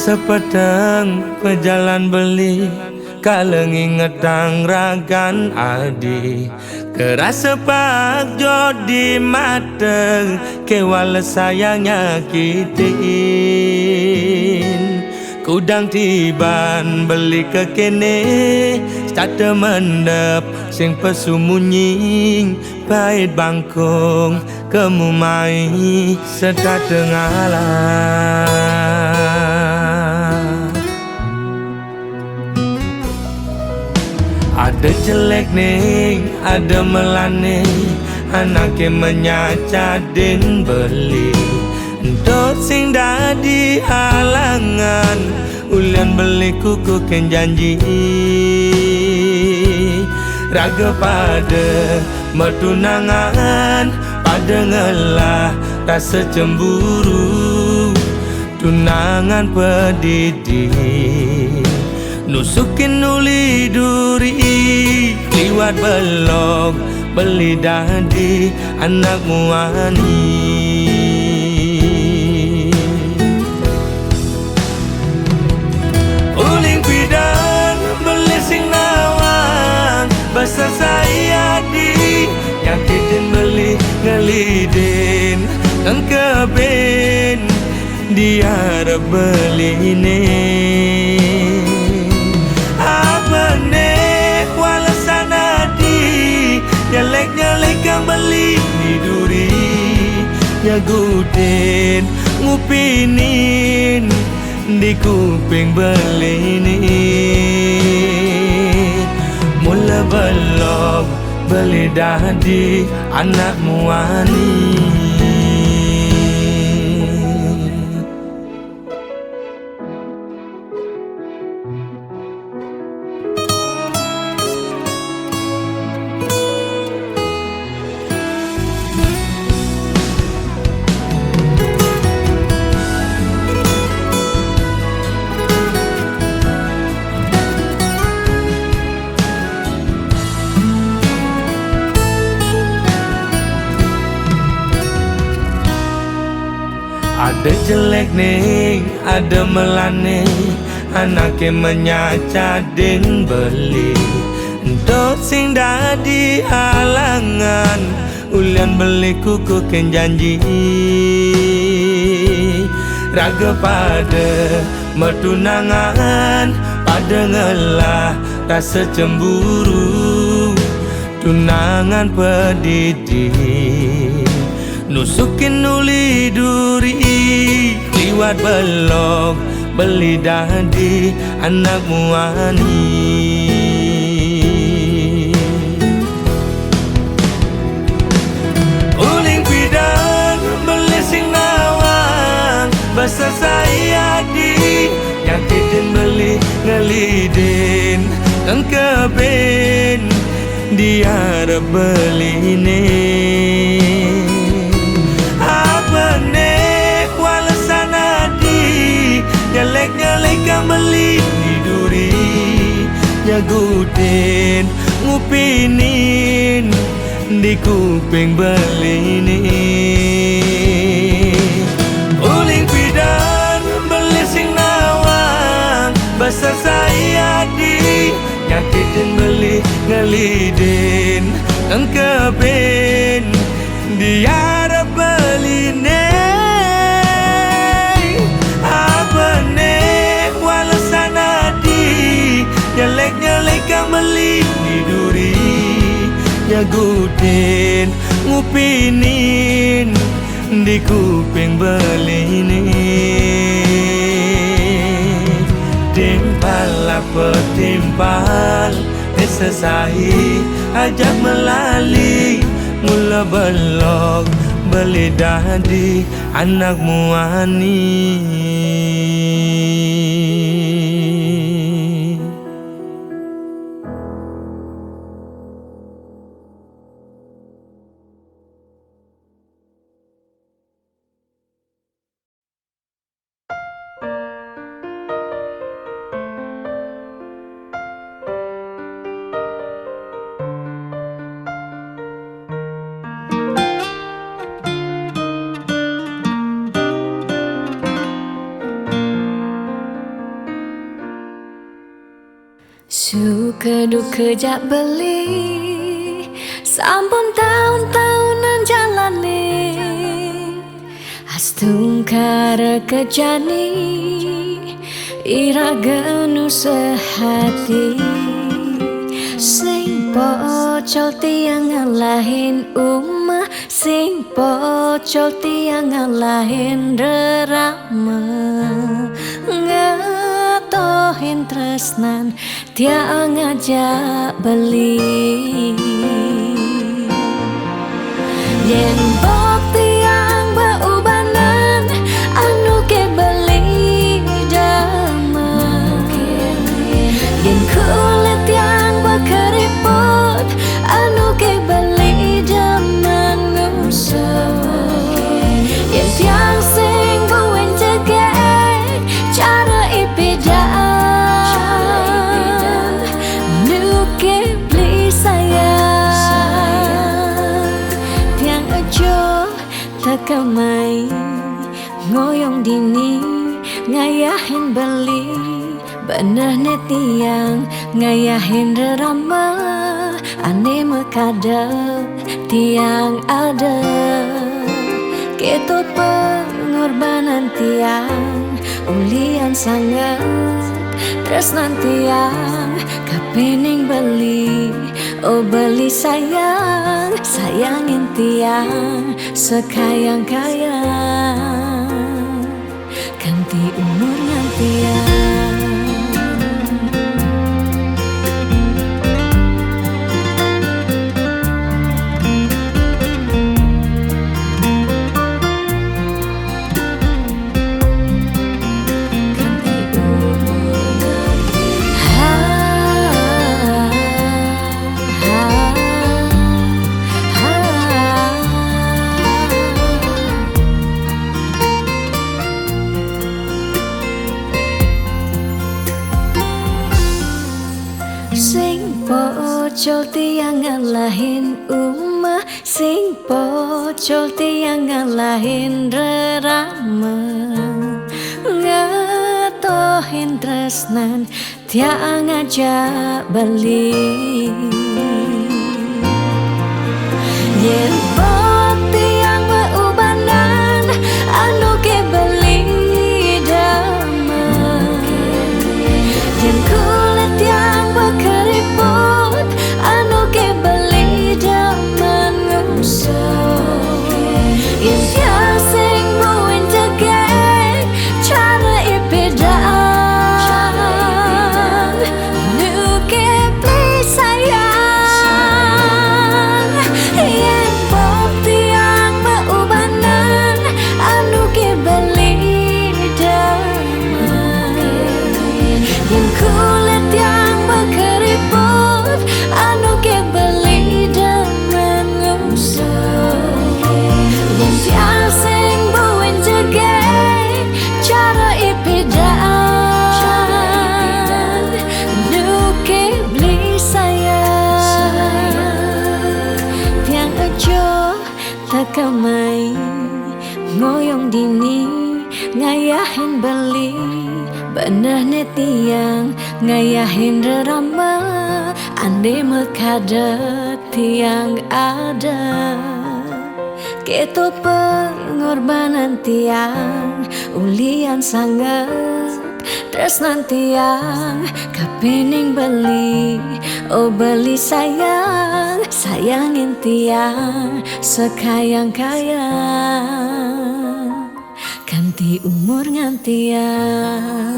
Sepeteng pejalan beli Kalengi ngetang ragan adi Kerasa pak jodi mateng Kewala sayang nyakitin Kudang tiban beli ke kene Starte mendep sing pesumunying Pahit bangkong kemumai Sedar tengalah Ada jelek ning, ada melane Anaknya menyacadin beli Untuk sing dadi halangan Ulian beli kuku ken janji Raga pada mertunangan Pada ngelah rasa cemburu Tunangan pedidi Nusukin uli duri Liwat belok Beli dadi anak muani Uling pidan beli sing nawang Basah saya di Nyakitin beli ngelidin Engkebin Dia beli ini Nyelek-nyelek yang beli di duri Nyagudin ngupinin Di kuping beli ini Mula belok beli dadi anak muani Ada jelek ning, ada melane Anaknya menyacadin beli Untuk sing dadi halangan Ulian beli kuku ken janji Raga pada mertunangan Pada ngelah rasa cemburu Tunangan pedidi Nusukin uli duri Liwat belok Beli dadi anak muani Uling pidan beli sing nawang Basah saya di Nyakitin beli ngelidin Engkebin Dia beli ini Nyelek-nyelek yang beli di duri Nyagudin ngupinin Di kuping beli ini Uling pidan beli sing nawang Basah saya di Nyakitin beli ngelidin Engkebin Dia beli ini Nyelek-nyelek yang beli di duri Nyagudin ngupinin Di kuping beli ini Timpal apa timpal Disesahi ajak melali Mula belok beli dadi anak muani Suka duka jak beli, sampun tahun-tahunan jalani, astungkara kejani, iraganu sehati. Sing pocol tiang ngalahin umah, sing pocol tiang ngalahin rerama, ngatohin tresnan tiang ngajak beli. Yen bok tiang beubanan anu ke beli dama, yen kulit tiang berkeriput anu ke beli dama ngusut, yen tiang sing buin jegek cara ipidang nu ke beli sayang. Tiang aja takamai ngoyong dini ngayahin beli, benah tiang ngayahin rerama, ane mekada tiang ada. Keto pengorbanan tiang ulian sangat, tresnan tiang kapening beli. Oh beli sayang, sayangin tiang sekayang-kayang, ganti umurnya tiang. Sing pocol tiang ngalahin umah, sing pocol tiang ngalahin rerama, ngatohin tresnan tiang ngajak beli. Yen bok tiang beubanan anu ke beli dama, yen kulit tiang berkeriput anu ke beli dama ngusut, yen tiang sing buin jegek cara ipidang nu ke beli sayang. Yen bok tiang beubanan anu ke beli dama, yen kulit tiang berkeriput anu ke beli dama ngusut, yen tiang sing buin jegek cara ipidang nu ke beli sayang. Tiang aja takamai ngoyong dini ngayahin beli, benah tiang ngayahin rerama, ande mekada tiang ada. Keto pengorbanan tiang ulian sangat, tresnan tiang kapening beli. Oh beli sayang, sayangin tiang sekayang-kayang, ganti umur ngantiang.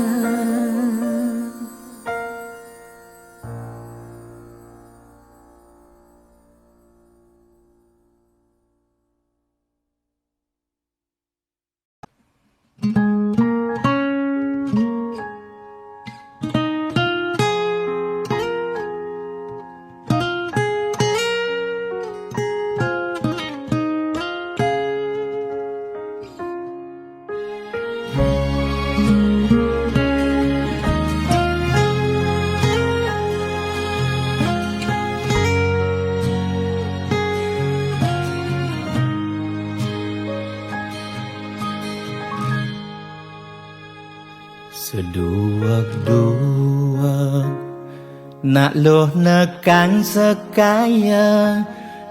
Seduak-duak Nak loh nekang sekaya,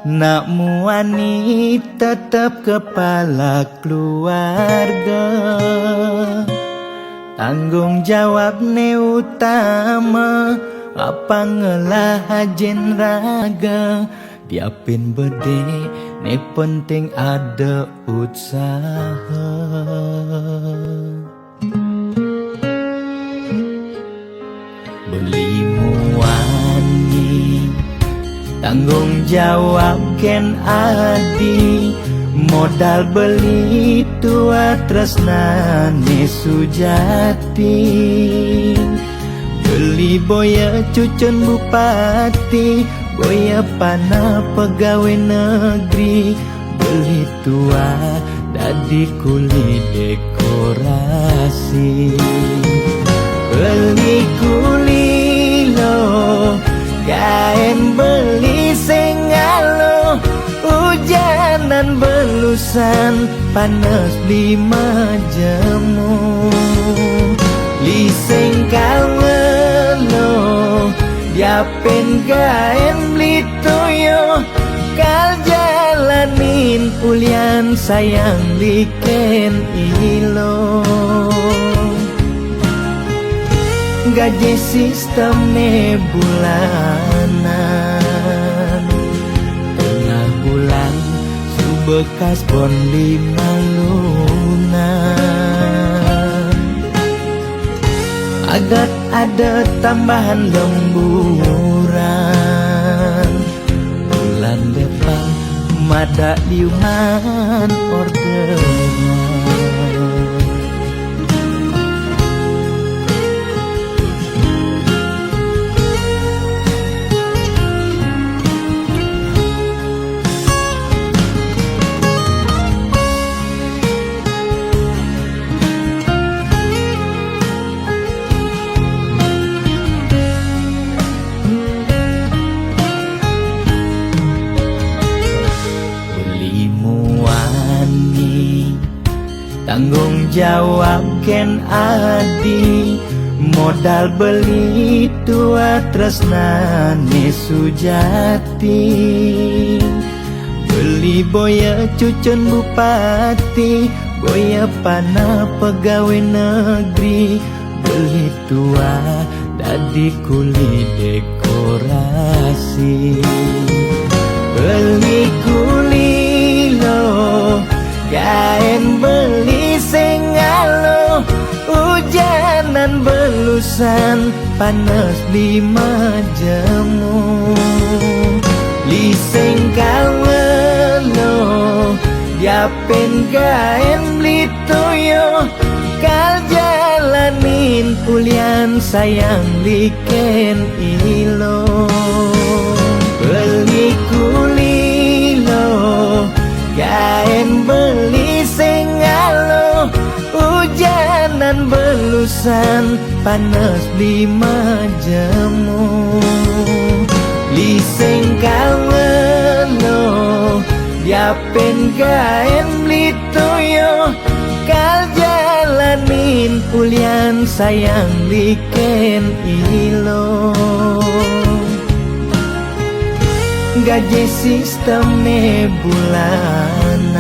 nak muani tetap kepala keluarga. Tanggung jawab ne utama, apa ngelah hajen raga. Diapin bede, ne penting ada usaha. Beli muani, tanggung jawab ken adi. Modal beli tua tresnane sujati. Beli boya cucun bupati, boya pana pegawai negeri. Beli tua dadi kuli dekorasi. Beli kuli lo, kain beli sengalo. Hujanan belusan, panas 5 jemu. Liseng kawelo, diapen kain beli toyo. Kal jalanin ulian sayang liken ilo. Gaji sistem ne bulanan, tengah bulan subekas bon 5 lunan. Agar ada tambahan lemburan, bulan depan mada liuman orderan. Tanggung jawab ken adi. Modal beli tua tresnane sujati. Beli boya cucun bupati, boya pana pegawai negeri. Beli tua dadi kuli dekorasi. Beli kuli lo, kain beli sengalo. Hujanan belusan, panas 5 jemu. Liseng kawelo, diapen kain beli toyo. Kal jalanin ulian sayang liken ilo. Beli kuli lo, kain beli sengalo. Hujanan belusan, panas 5 jemu. Liseng kawelo, diapen kain beli toyo. Kal jalanin ulian sayang liken ilo. Gaji sistem ne bulanan,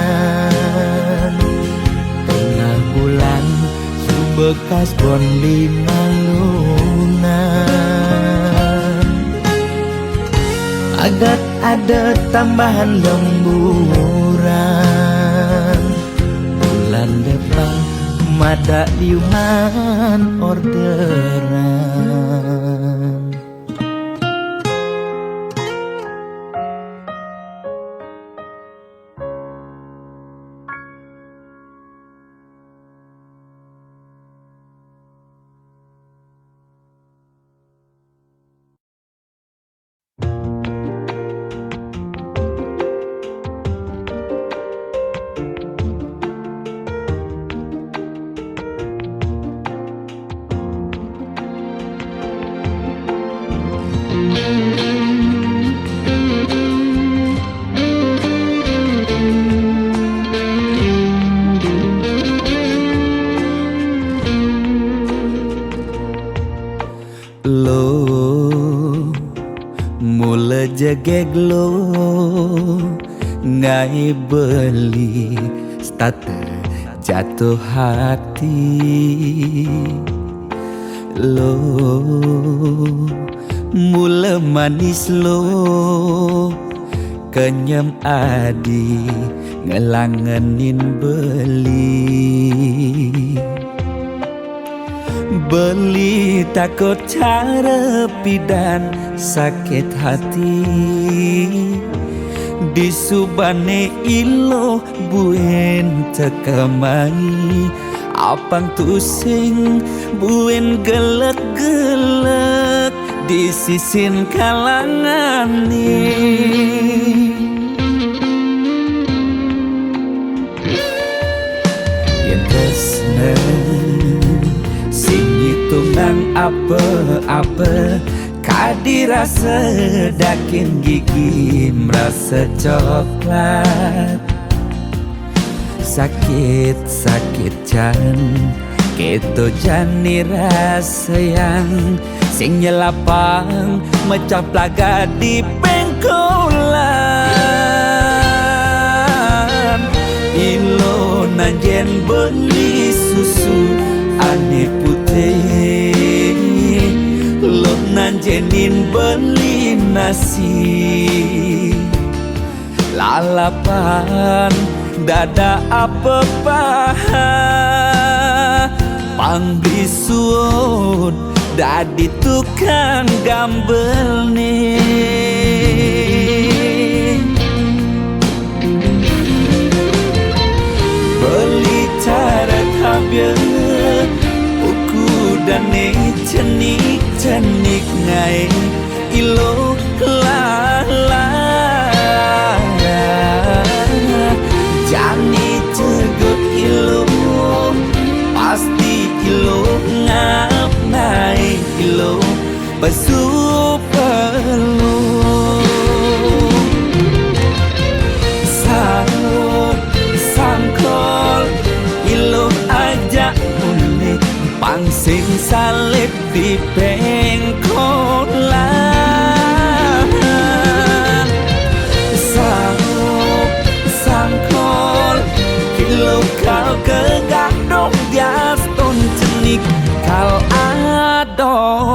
tengah bulan subekas bon 5 lunan. Agar ada tambahan lemburan, bulan depan mada liuman orderan. Mula jegeglo ngai beli starter jatuh hati lo mula manis lo kenyam adi ngelangenin beli takut cara pidan sakit hati disubane ilo buen tekamai apang tusing buen gelek-gelek di sisin kalangan yen tresna sing hitungan apa-apa kadirasa dakin gigi merasa coklat sakit jan keto jani rasa yang sing nyelapang mecah plaga di pengkolan ilo nanjen beli susu ane putih lo nanjenin beli nasi lalapan dada apa paha pang bisuut dadi tukang gambel nih beli cara tabir uku dan cenik ngai ilo lala jani cegot ilo pasti ilo ngap naik ilo basuh perlu sangkol ilo ajak unik pangsing salib di pengkolan sangkol ilo kau kegadok dias ton cenik kau adokkan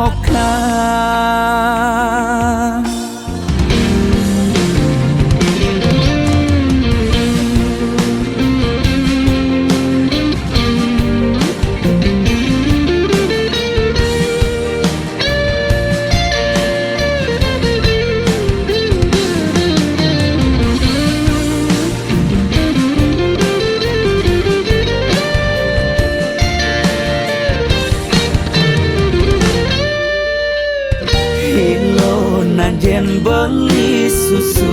nanjen beli susu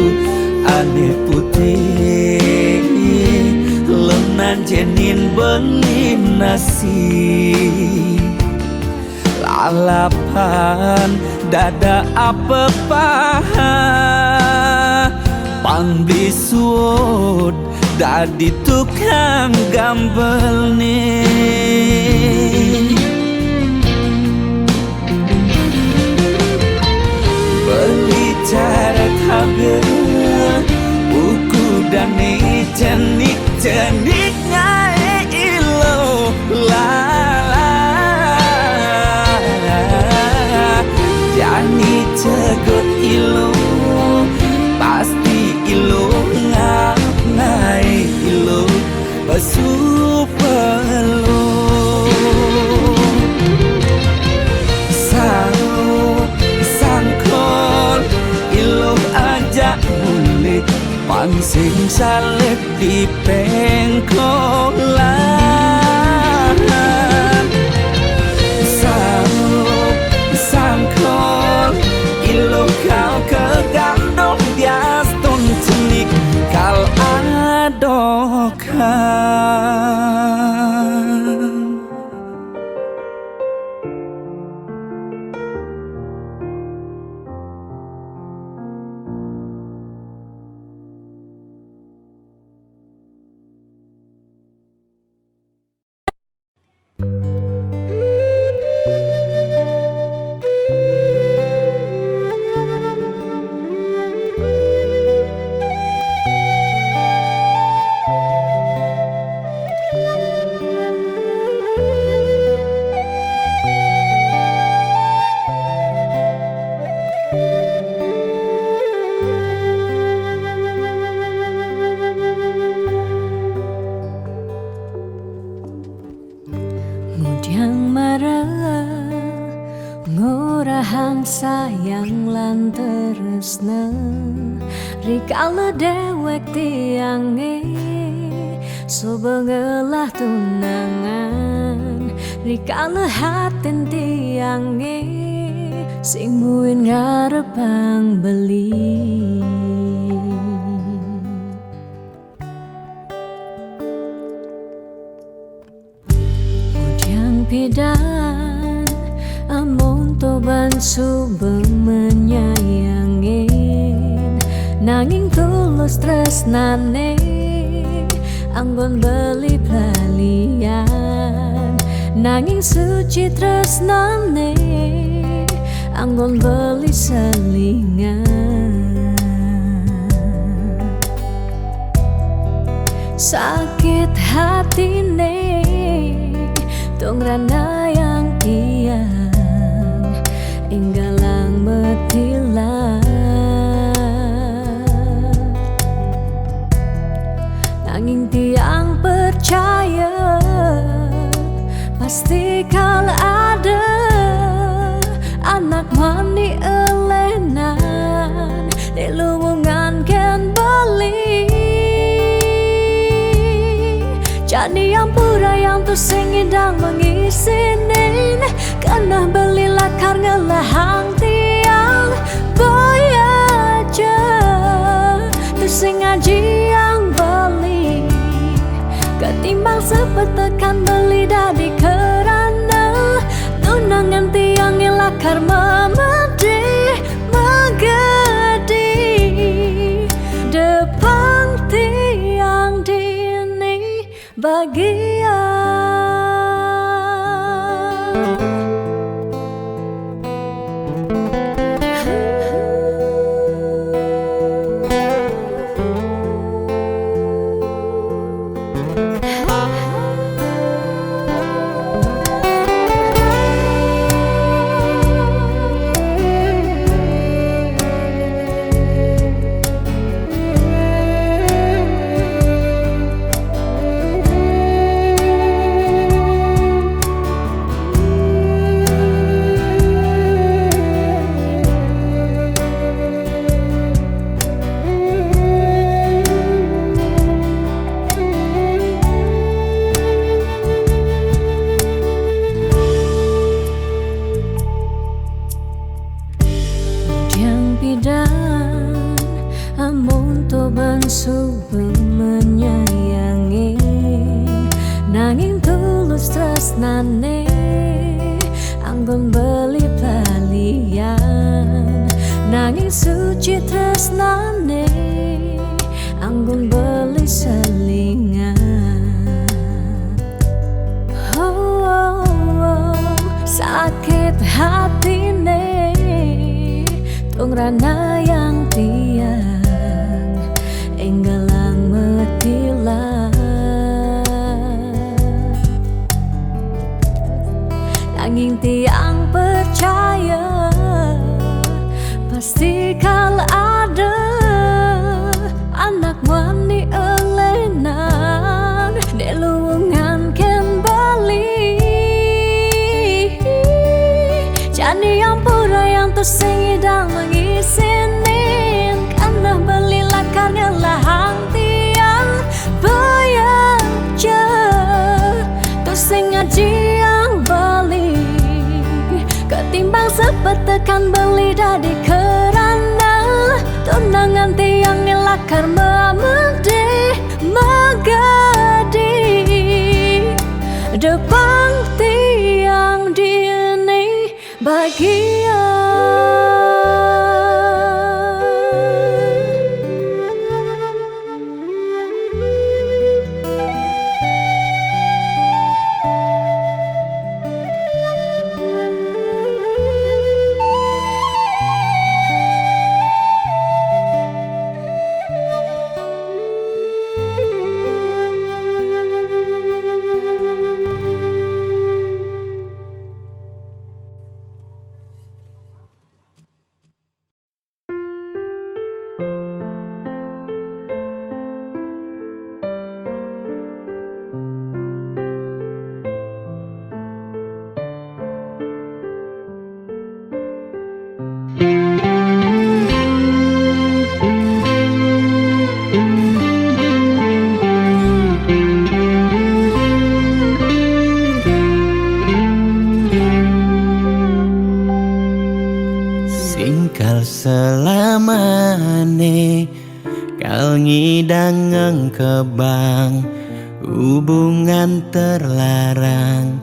ane putih lo nanjenin beli nasi lalapan dada apa paha pang bisuut dadi tukang gambel nih beli cara tabir buku dan cenik ngai ilo lala jani cegot ilo pasti ilo ngap ngai ilo basuh perlu pangsing salib di pengkolan sangkol ilo kau kegandong dias ton cenik kal adokkan sayang lan tresna rikala dewek tiange so bengelah tunangan rikala haten tiange sing muin ngarepang beli. Pidan amon toban subeng menyayangin nanging tulus tresnane anggon beli pelalian nanging suci tresnane anggon beli selingan. Sakit hatine tong rana yang tiang inggalang metilah nanging tiang percaya pasti kala ada anak mani elenan di luwungan ken beli. Jadi yang pura yang tu sing indang mengisinin karena belilah karena lahang tiang boy aja tu sing ngaji yang beli ketimbang sepetekan beli dari kerana tunangan tiang lakar memedi megedi depan tiang dini bagian. Pidan amon toban subeng menyayangi nanging tulus tresnane anggon beli palian nanging suci tresnane anggon beli selingan. Sakit hatine tong rana yang tiang enggalang metilah nanging tiang percaya pasti kala ada anak wani elenan di luwungan ken bali. Jadi yang pura yang tu sing idang mengisinin karena belilah karena lahang tiang bayar je tu sing ngaji yang beli ketimbang sepetekan beli dari kerana tunangan tiang lakar memedi megadi depan tiang dini bagian. singkal selamane kal ngidang ngengkebang hubungan terlarang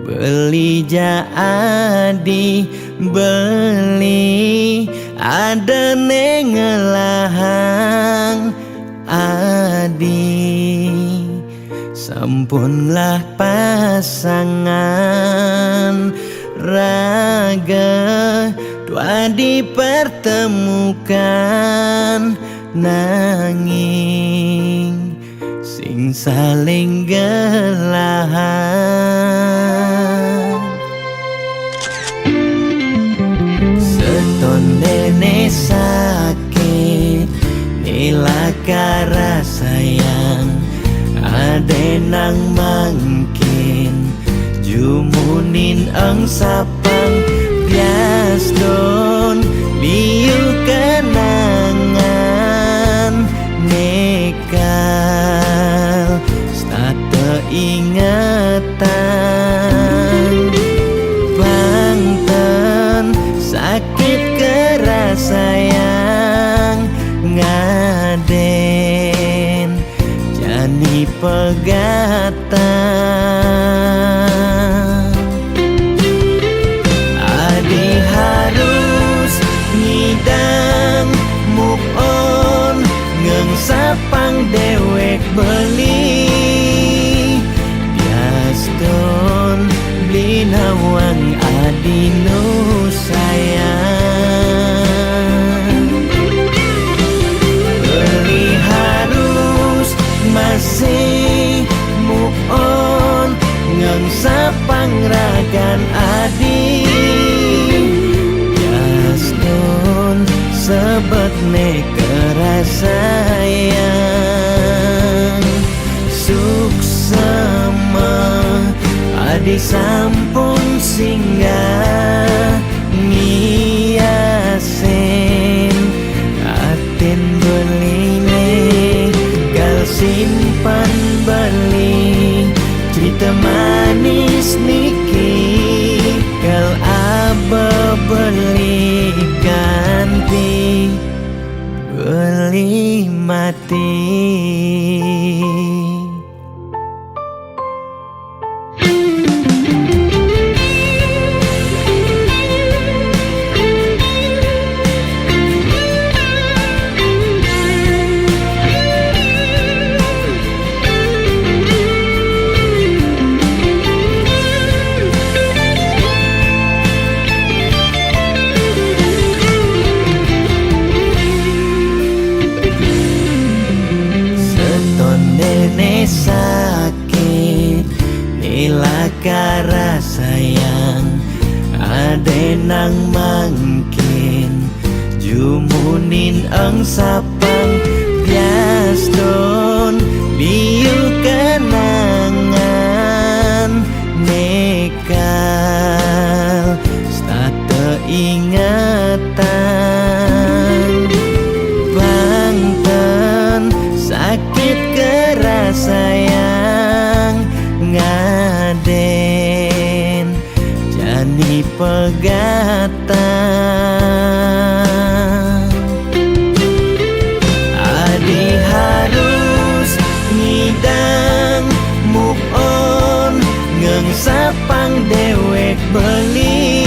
beli jadi beli ada nengelahang adi sampunlah pasangan raga dua dipertemukan nanging sing saling gelahan seton dene sakit nilaka sayang ade nang mangkin jumunin ang sapang bias don liu kenangan nekal stata ingatan bangten sakit keras sayang ngaden jani pegatan adi harus ngidang move on ngeng sapang dewek beli biaston beli nawang adi nu sayang beli harus masih move on ngeng sapang ragan adi biaston sebet ne kerasayang suksema adi sampun singgah ngiasen aten beline gal simpan beli cerita manis niki gal aba beli ganti beli mati. Sakit nilaka sayang ade nang mangkin jumunin ang sapang biaston liu kenangan nekal stata ingatan bangten sakit keras sayang ngaden jani pegatan adi harus ngidang move on ngeng sapang dewek beli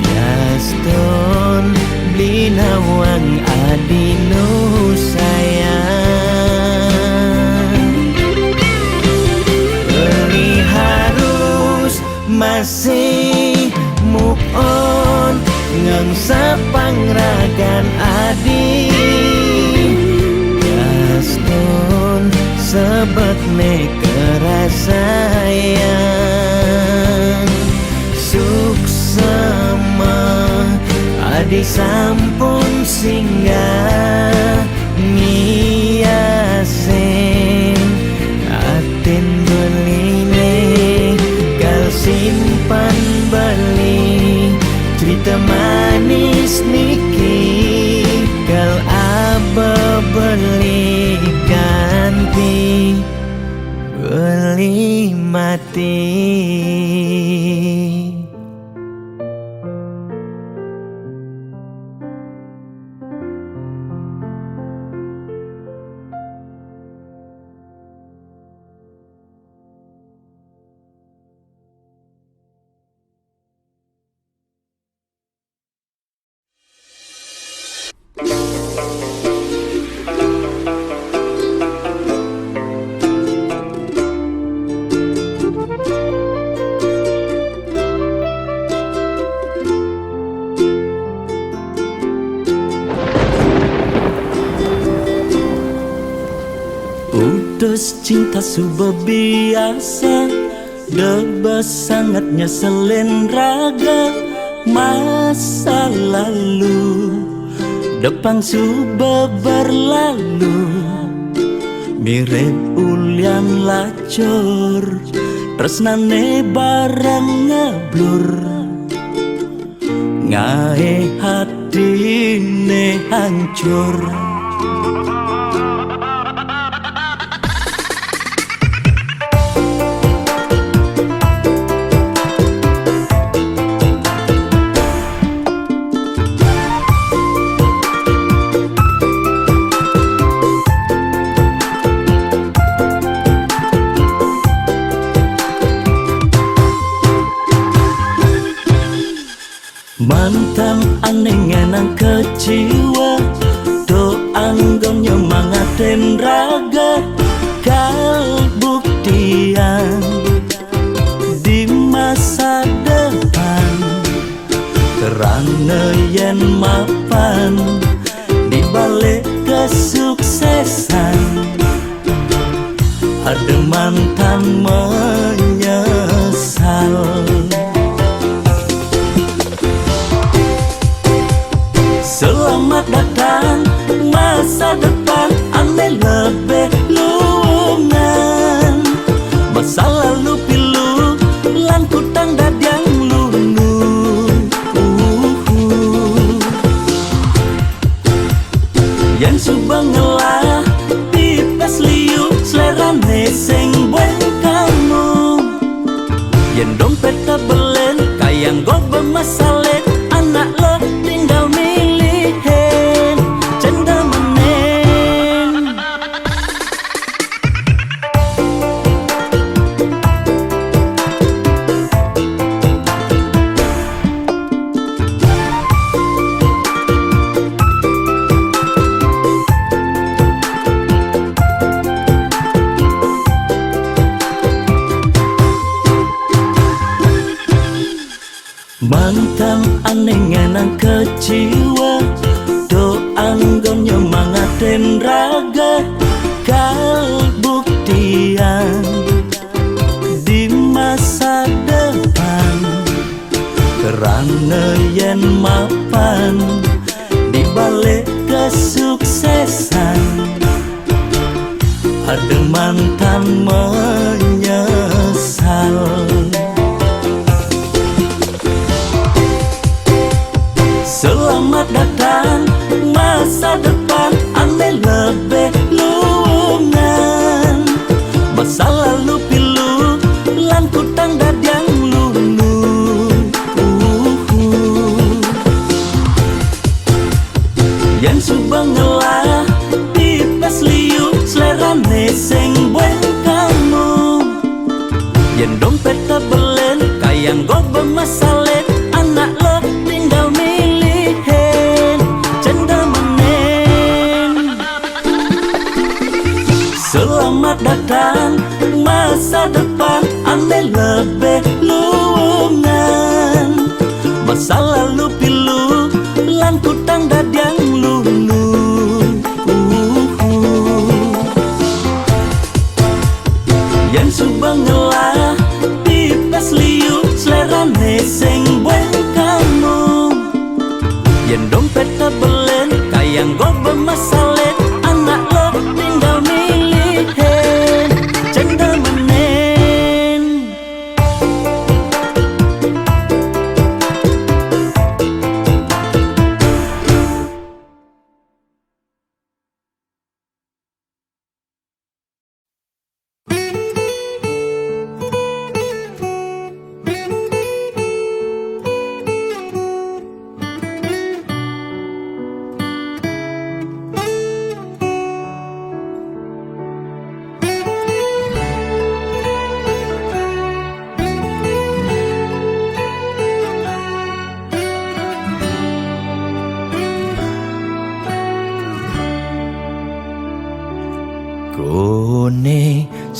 biaston beli nawang adi nu sayang beli harus masih move on ngeng sapang ragan adi biaston sebet ne kerasayang suksema adi sampun singgah ngiasen aten beline gal simpan beli cerita manis niki gal aba beli ganti beli mati. Putus cinta sudah biasa, debas sangatnya selen raga. Masa lalu depan sudah berlalu, mirip ulian lacur, tresnane barang ngeblur. Ngae hatine hancur. Mantan aneh ngenang kecewa, doang gon nyemangatin raga. Kal buktian di masa depan, kerana yen mapan di balik kesuksesan. Ada mantan menyesal. Selamat datang masa depan, aneh lebih lungan. Masa lalu pilu, lan kutang dadang lulu. Yang subang ngelah, pipes liu, selerane sing bueng kamu. Yang dompet kabelen, kayang go bermasalah. Anak lo tinggal milihin, cenda menen. Mantan aneh ngenang kecewa, doang gon nyemangatin raga. Kal buktian di masa depan, kerana yen mapan di balik kesuksesan. Ada mantan menyesal. Selamat datang masa depan, aneh lebih lungan. Masa lalu pilu, lan kutang dadang lulu. Yang subang ngelah, pipes liu, selerane sing bueng kamu. Yang dompet kabelen, kayang go bermasalah. Anak lo tinggal milihin, cenda menen. Selamat datang masa depan, aneh lebih lungan. Masa lalu pilu, lan kutang dadang lulu. Yang subang ngelah, pipes liu, selerane sing bueng kamu. Yang dompet kabelen, kayang go bermasalah. Anak lo tinggal milihin, cenda menen.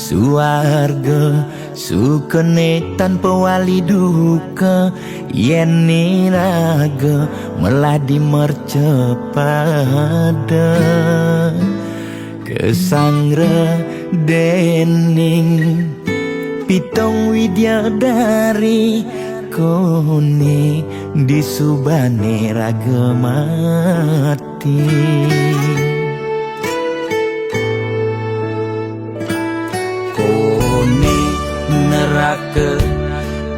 suarga sukene tanpa wali duka yen niraga meladi mercepada kesangra dening pitong widyadari kone disubane raga mati kone neraka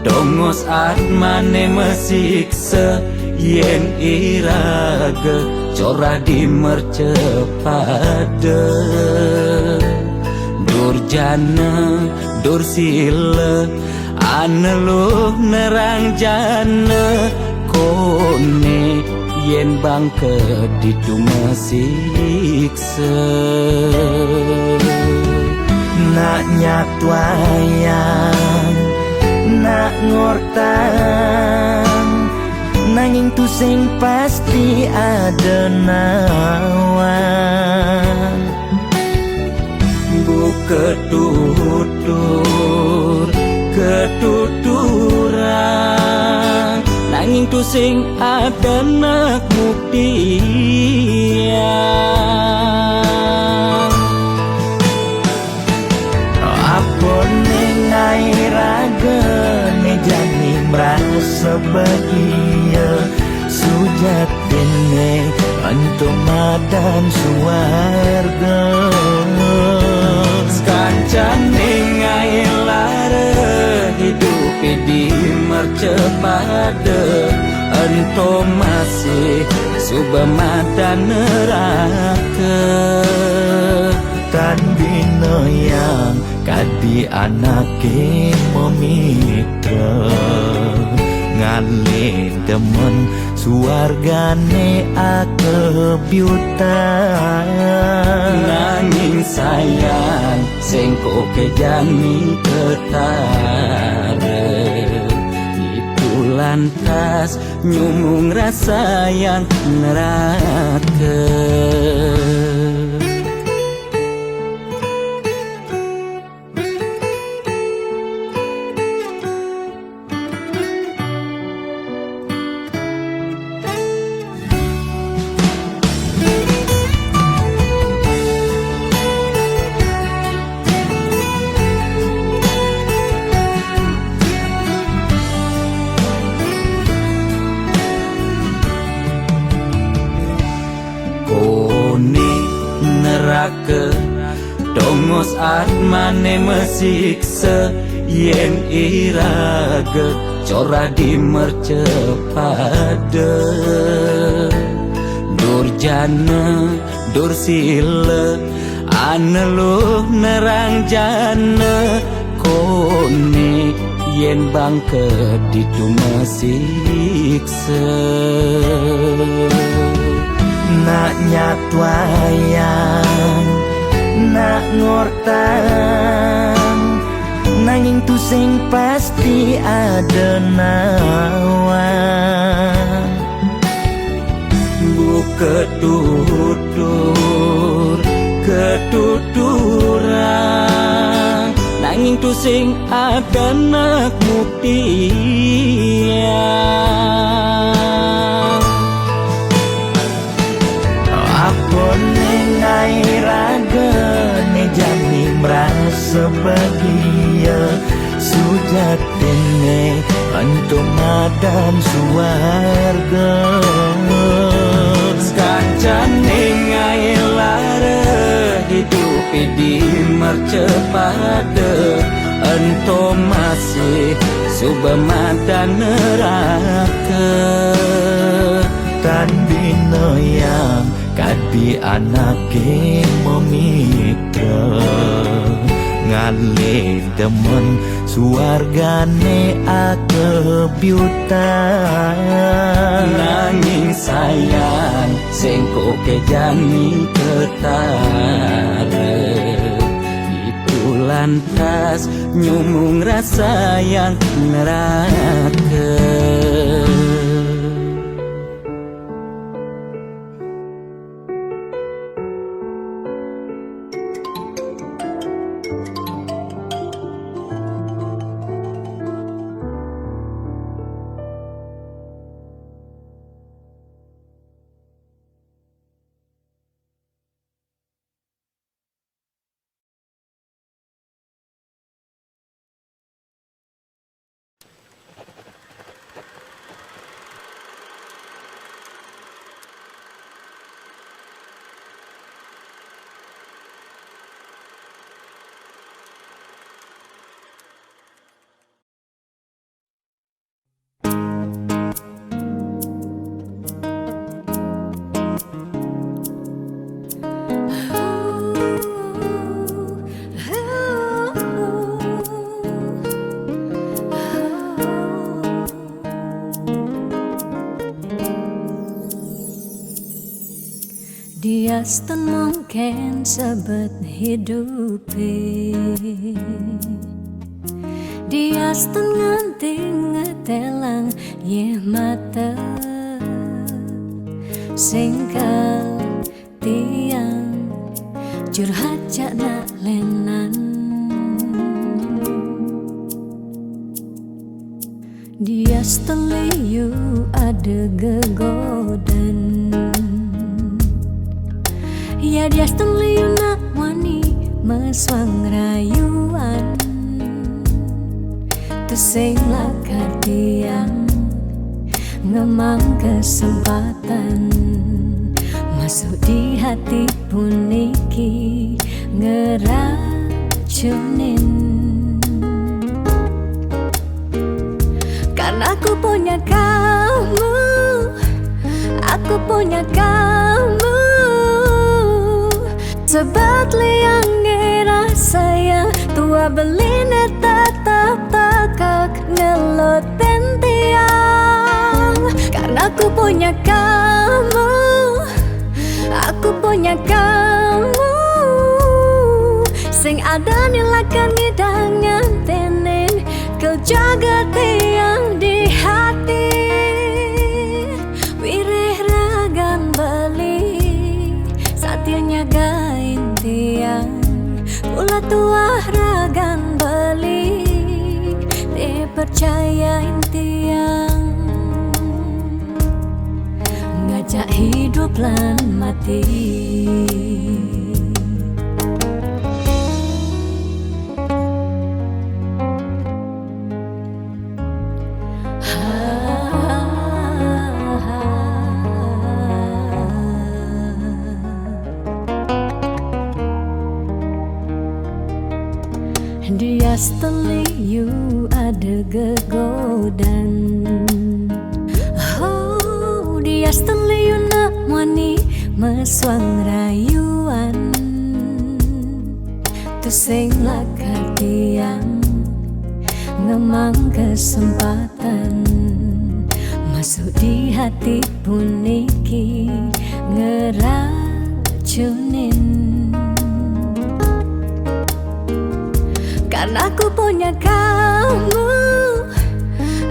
dongos atmane mesiksa yen iraga corah di mercepada durjana dursila aneluh nerang jana kone yen bangke dituma siksa nak nyatwayang nak ngortang nanging tu sing pasti ada nawan buka tutur ketuturan nanging tu sing ada nak buktian apa nengai raga ne jani merasa bahagia sujatine untuk madan suarga kancan nengai lara hidup di mercepada ento masih subamadan neraka tan bina yang kadi anake memitra ngale demen suargane akebyutan nanging sayang sengko kejani ketara itu lantas nyumung rasa yang neraka neraka dongos atmane mesiksa yen iraga corah di mercepada durjana dursila aneluh nerang jana kone yen bangke dituma siksa nak nyatwayang nak ngortang nanging tu sing pasti ada nawan buka tutur ketuturan nanging tu sing ada nak buktian apa nengai raga ne jani merasa bahagia sujatine untuk madan suarga kancan nengai lara hidup di mercepada ento masih subamadan neraka tan bina yang kadi anake memitra ngale demen suargane akebyutan nanging sayang sengko kejani ketara itu lantas nyumung rasa yang neraka Dia stun mungkin sebet hidupi, dia stun nganti ngetelang ye mata singkal tiang curhat jana lenan. Dia stun liu ada gegodan, ya dia stun liu nak wani meswang rayuan. Tusing lakar tiang ngemang kesempatan masuk di hati puniki ngeracunin. Karena aku punya kamu, aku punya kamu, sebab liang ngerasa yang tua belina tetap takak ngelot tiang. Karena aku punya kamu, aku punya kamu, sing ada nilakan ngidangan tenen kau jaga tiang di hati. Wireh ragan beli saatnya gain tiang, pula tuah ragan beli te percayain tiang. Ngajak hidup lan mati. Dia seteliu ada gegodan, oh dia seteliu nak wani meswang rayuan. Tusing lakar tiang ngemang kesempatan masuk di hati puniki ngeracunin. Karena aku punya kamu,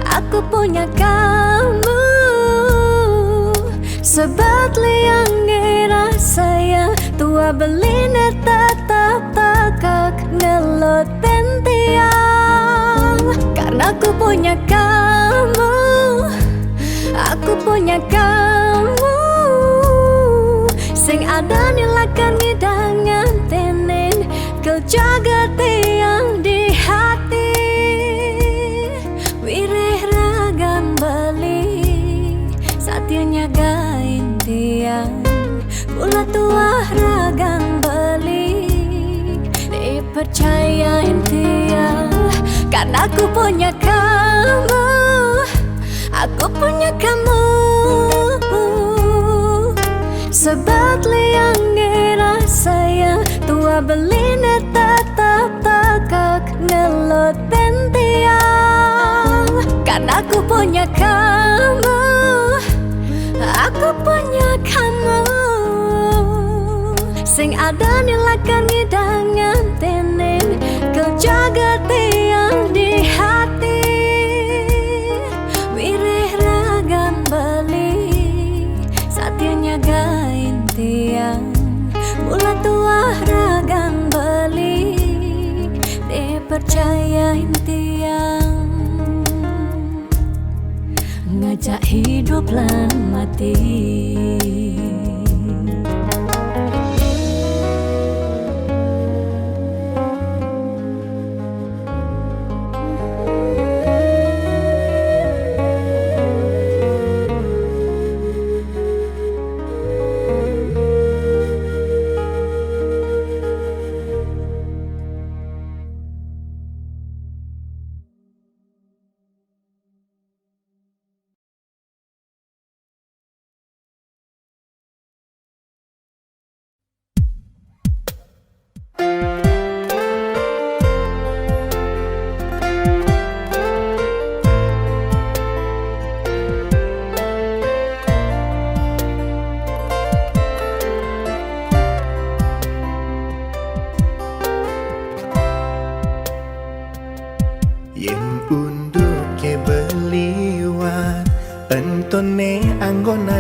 aku punya kamu, sebab liang ngerasa yang tua belina tetap takak ngelot tiang. Karena aku punya kamu, aku punya kamu, sing ada nilakan ngidangan tenen kau jaga tiang di hati. Wireh ragan beli saatnya gain tiang, pula tuah ragan beli dipercayain tiang. Karena aku punya kamu, aku punya kamu, sebab liang ngerasa yang tua belina tetap takak ngelot tiang. Karena aku punya kamu, aku punya kamu, sing ada nilakan ngidangan tenen kau jaga tiang di hati. Wireh ragan beli saatnya gain tiang, pula tuah ragan beli dipercayain tiang. Ngajak hidup lan mati.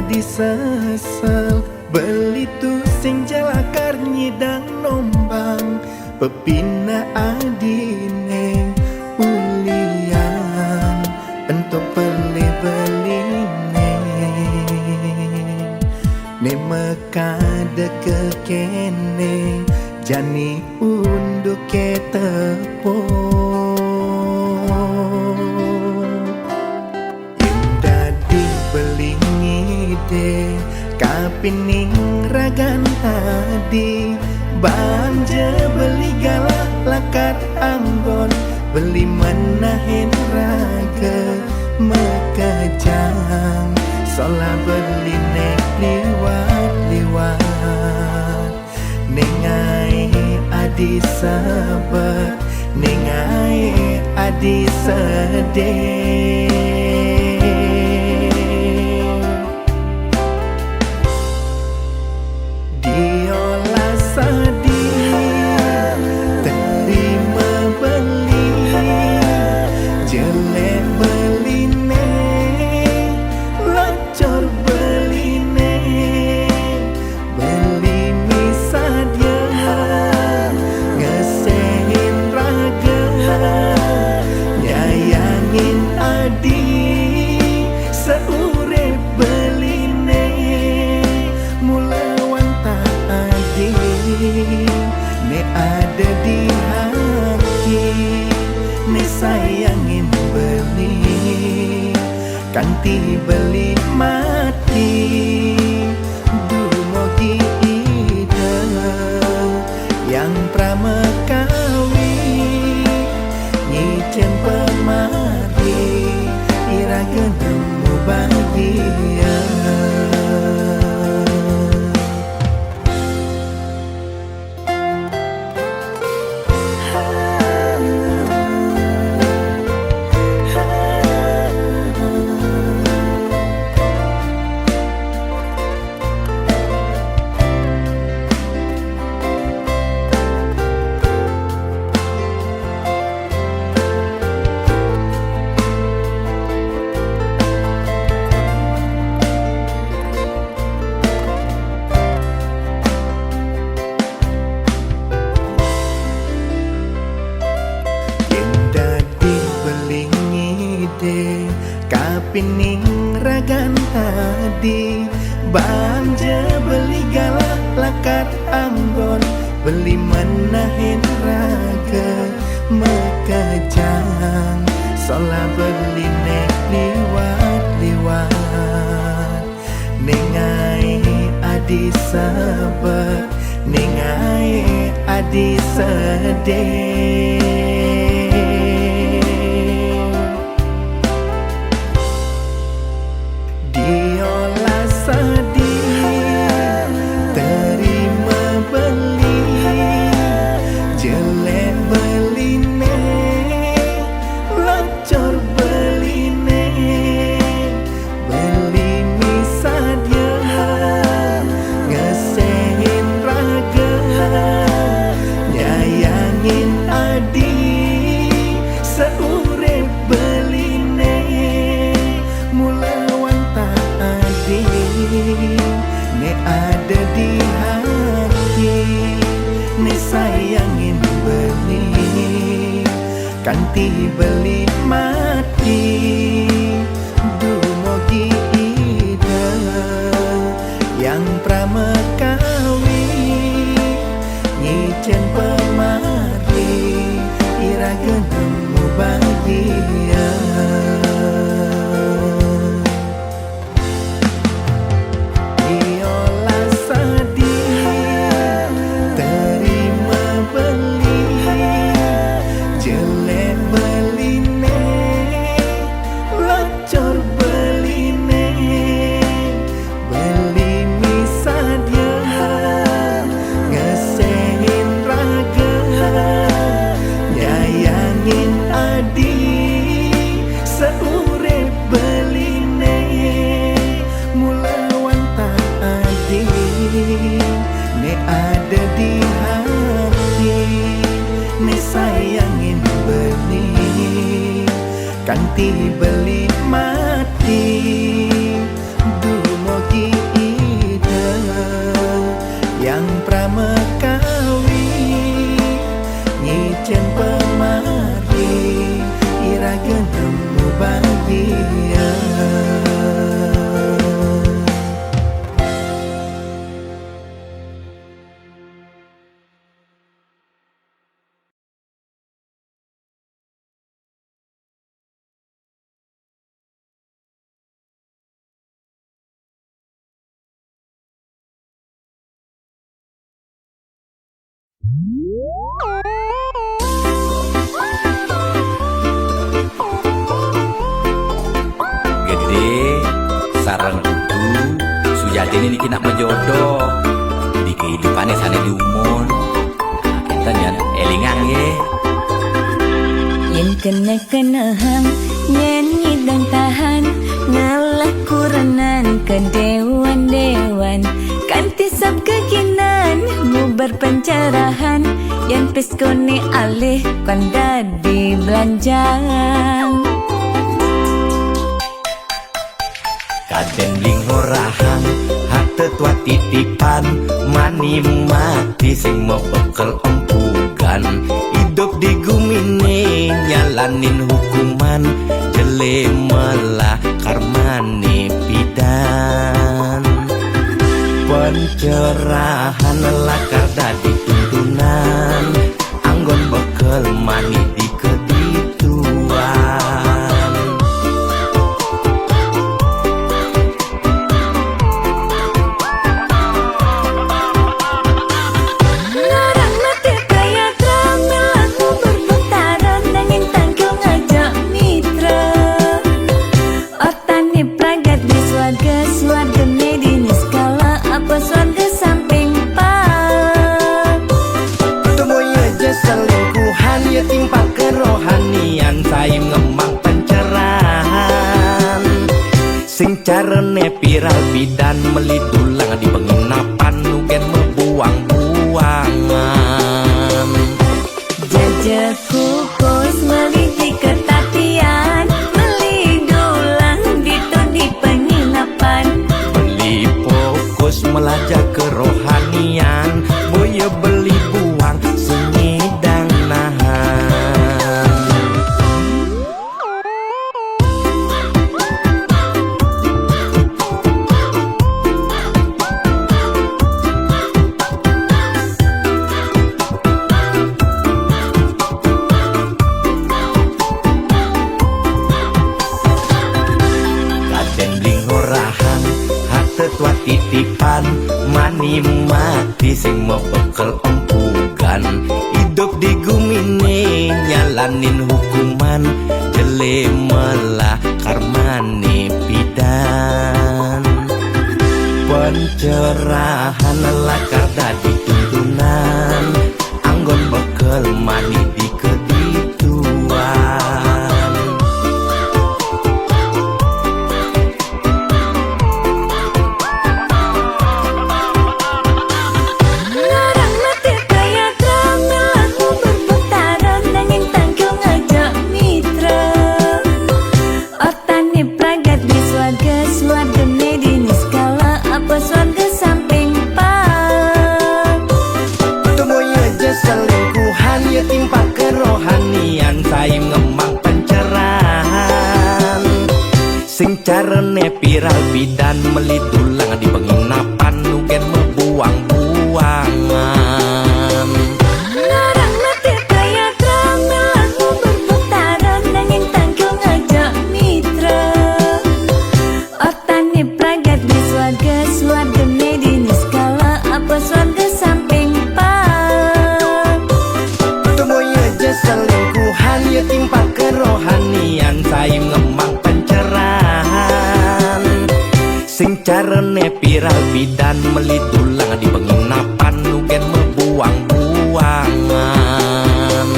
disesal beli tu sing jalakar nyidang nombang pepina adine ulian untuk beli ne mekade kekene jani unduk ke tepo dadi belingi de kapining ragan tadi banja beli galak lakar anggon beli menahin raga mekejang sola beli nek liwat nengai adi sabar nengai adi sedih diolah sedih terima beli jelek beli locor beli beli misadya ngesehin raga nyayangin adi seurep beli mulawan tak adi ne ada di hati ne sayangin beli kanti beli mati dumogi ida yang pramekawi nyicen pemari iraga nemu bahagia kapining ragan tadi banja beli galak lakar anggon beli menahin raga mekejang sola beli nek liwat nengai adi sabar nengai adi sedih diolah sedih terima beli jelek beli locor beli beli misadya ngesehin raga nyayangin adi seurep beli mulawan ne ada di hati ne sayangin beli kanti beli mati dumogi ida yang pramekawi nyicen pemari iraga nemu bahagia ne ada di hati ne sayangin beli kanti beli mati dumogi Gede sarang kudu Sujati ini kena menjodoh di kehidupannya sana di umur enten ya elingang ye Yen kena hang nyanyi dan tahan ngalah kurenan ke dewan-dewan kanti sab kekinan mubar pencerahan yang piskoni alih kanda di belanjang kaden linghorahan hate tua titipan mani mati sing mau bekel empugan hidup di gumine nyalanin hukuman jele melah karmane pidan pencerahan lakar dadi tuntunan anggon bekel mani di kedituan Larang mati kaya tramel aku berputaran nanging tangkil ngajak mitra Otane pragat di swarga swargane di niskala apa swarga samping pak Temui aja selingkuhan ya timpa kerohanian Saim ngemang pencerahan Sing carane viral bidan meli tulang di penginapan nugen membuang-buangan Jajaku kos meli di ketatian meli dulang gitu di penginapan Beli fokus melajak kerohanian Boya beli buang sengidang nahan Kaden linghorahan hate tua titipan mani mati sing mau bekel empugan hidup di gumine nyalanin hukuman jele melah karmane pidan pencerahan lakar dadi tuntunan anggon bekel mani di kedituan Larang mati kaya tramel aku berputaran nanging tangkil ngajak mitra Otane pragat di swarga swargane di niskala apa swarga samping pak Temui aja selingkuhan ya timpa kerohanian Saim ngemang pencerahan Sing carane viral bidan meli tulang di penginapan nugen membuang-buangan Larang mati kaya tramel aku berputaran nanging tangkil ngajak mitra Otane pragat di swarga swargane di niskala apa swarga samping pak Temui aja selingkuhan ya timpa kerohanian Saim ngemang pencerahan Sing carane viral bidan meli tulang di penginapan nugen membuang-buangan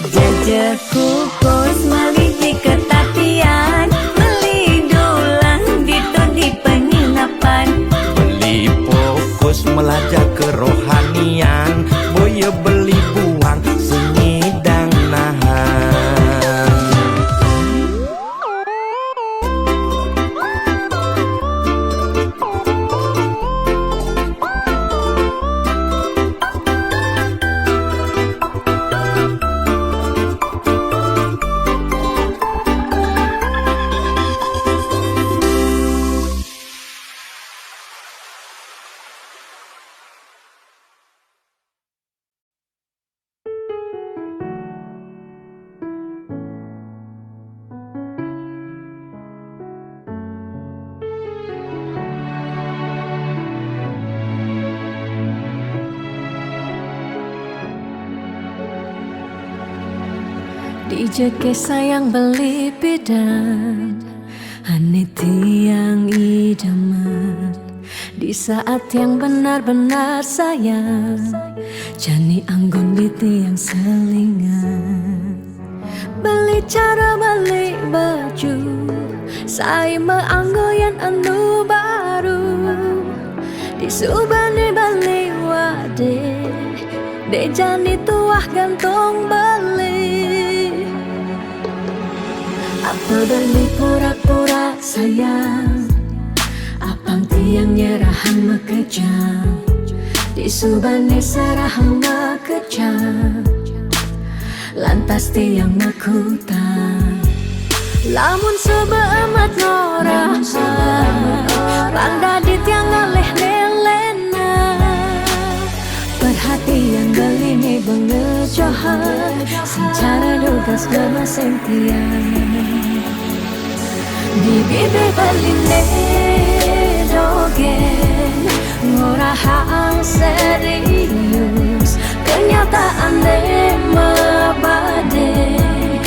Jajaku kos meli di ketatian meli dulang gitu di penginapan Beli fokus melajak kerohanian Boya beli buang sengidang nahan Dijeke sayang beli bidan Ane tiang idaman di saat yang benar-benar sayang Jani anggon di tiang selingan Beli cara beli baju Saya meanggoyan anu baru Disubani beli wade De jani tuah gantong beli Apa beli pura-pura sayang Apang tiang nyerahan mekejam Disubani serahan mekejam Lantas tiang makutang Lamun sebeemat norahan Randa di tiang ngaleh nelena Perhatian beli nih bengejohan Secara dugas gemaseng tiang Di bibi beli dogen Ngorahang serius Kenyataan deh mabade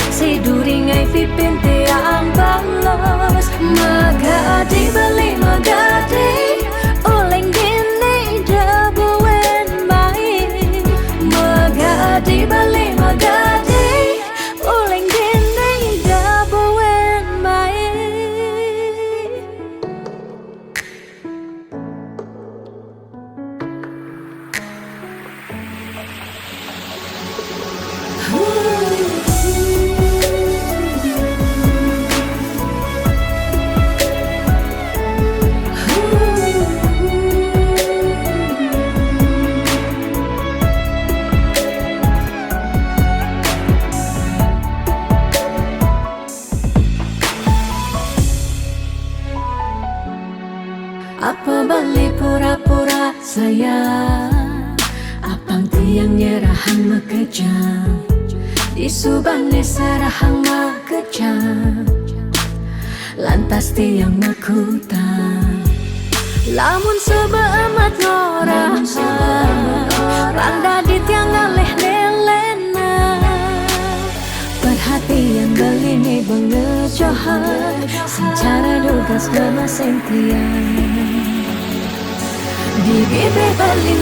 Si duringai pipin tiang balos Magadi beli magadi Oleng gini dabuen baik Magadi beli magadi Oleng gini dabuen baik Apa beli pura-pura sayang Apang tiang nyerahan mekejam Disubani serahang makejam Lantas tiang makutang Lamun sebeemat norahan Randa di tiang ngaleh nelena Perhatian beli nih bengejohan Secara dugas gemaseng tiang Di bibi beli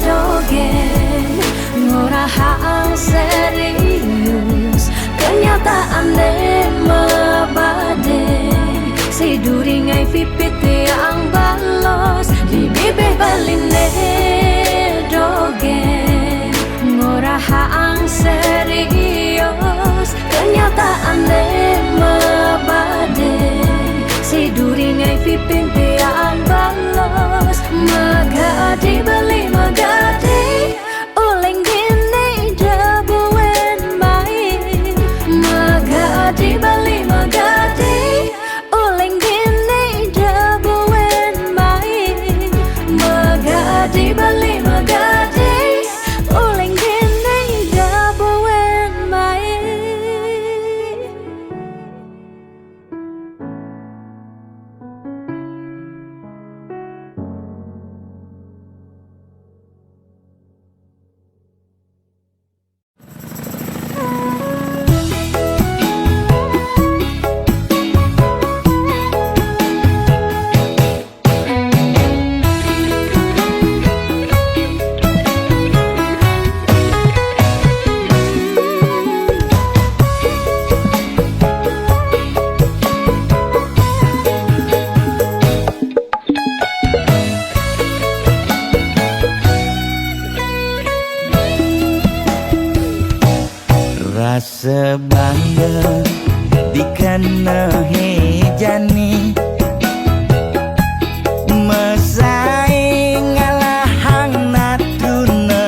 dogen Ngorahang serius Kenyataan deh mabade Si duringai pipit tiang balos Di bibi beli dogen Ngorahang serius Kenyataan deh mabade Si duringai pipin tiang balos Magadi beli magadi Oleng gini dabuen baik Magadi beli magadi Oleng gini dabuen baik Magadi beli magadi Oleng gini dabuen baik Rasa bangga dikana hejani Mesai ngalahang natruna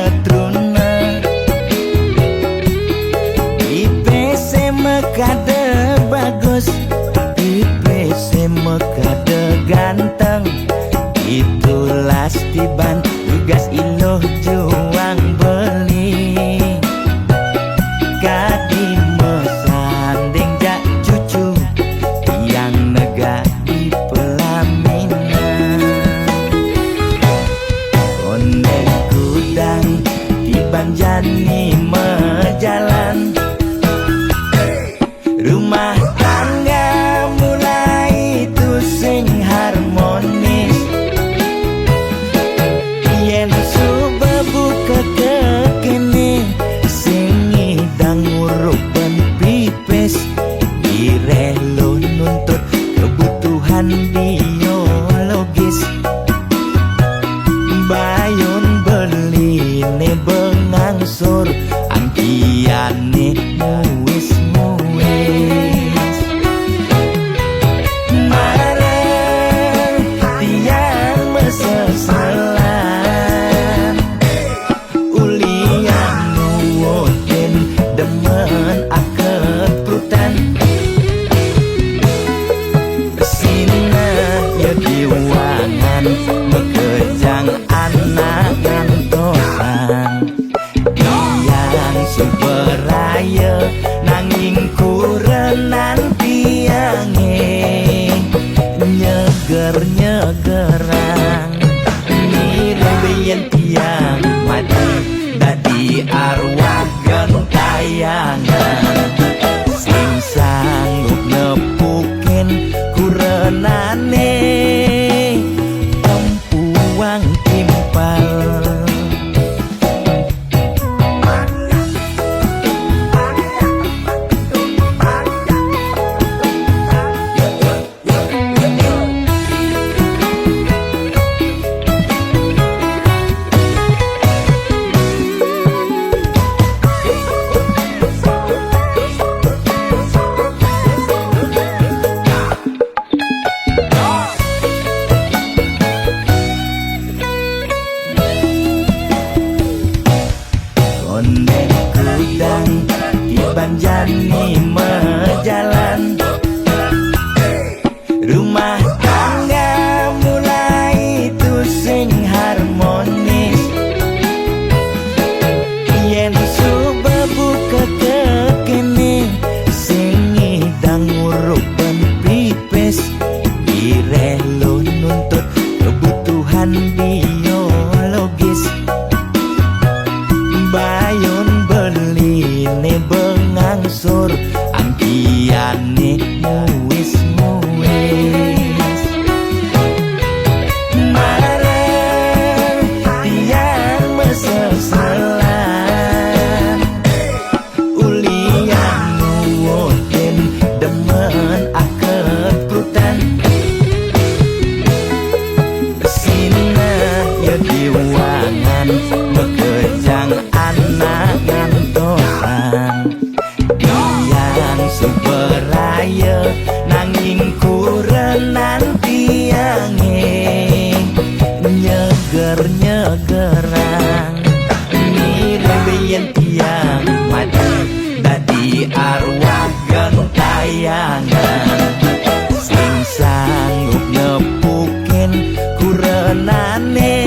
IPC mekade bagus IPC mekade ganteng Itulah tiban tugas iloh juang beli Kadi mesanding jak cucu yang nega di pelaminan Onde kudang tiban jani mejalan anane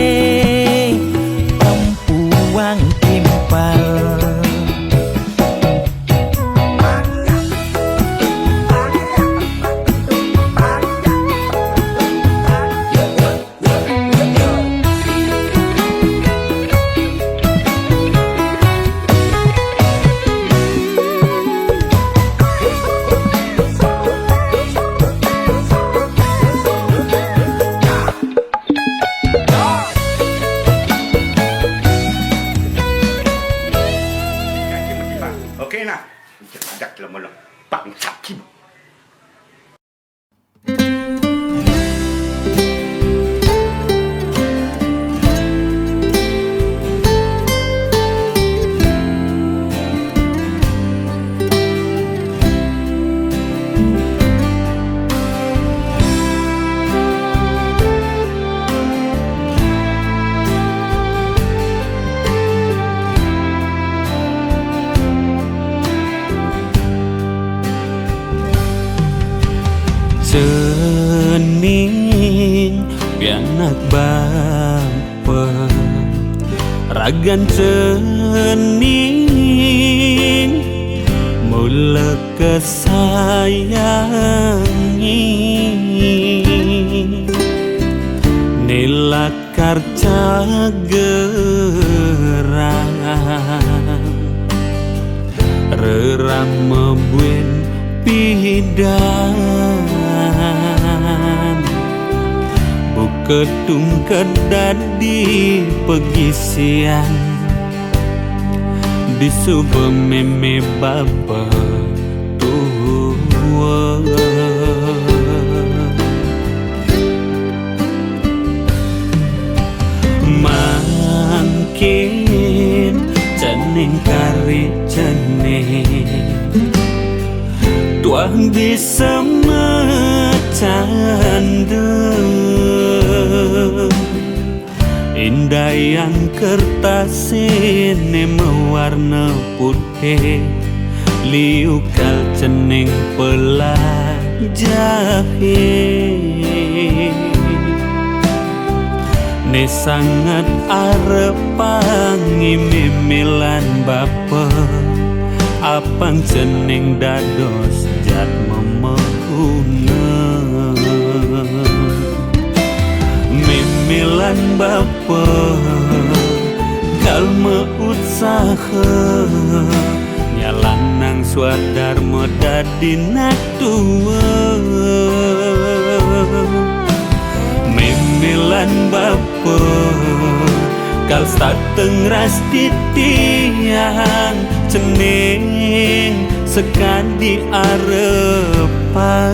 empuang timpal. Oke nah, cedak lama-lama bangsat Kim. Cening pianak bapa ragan cening mula kesayangi nilakar cagerang reram mebuen pidan buketung kedadi pegisian di subuh meme baba tua mangkin cening kari cening tuang di semecanda indah yang kertas ini mewarna putih liukal cening pelajah ne sangat arepangi mimilan bapa apang cening dados jat memehuna mimilan bapa kalma usaha nyalanang swadar modadi natua mimilan bapa kal sateng ras titian cening sekadi arepan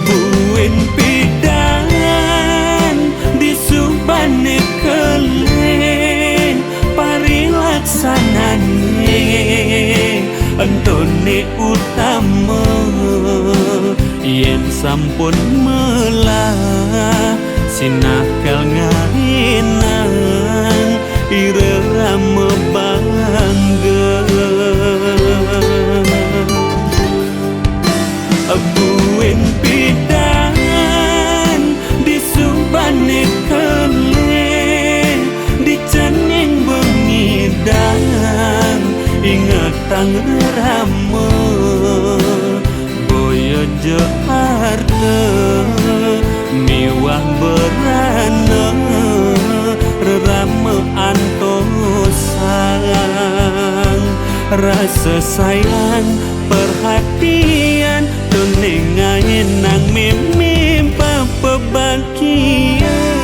buin pidan di subane keleng parilaksanane antone utama yen sampun melah sinakal ngainang irama bangga buin pidan di subane keleng di cening bengidan ingetang rama boyo Jakarta miwah berana rerama antosang rasa sayang perhatian tuningain nang mimpa pebagian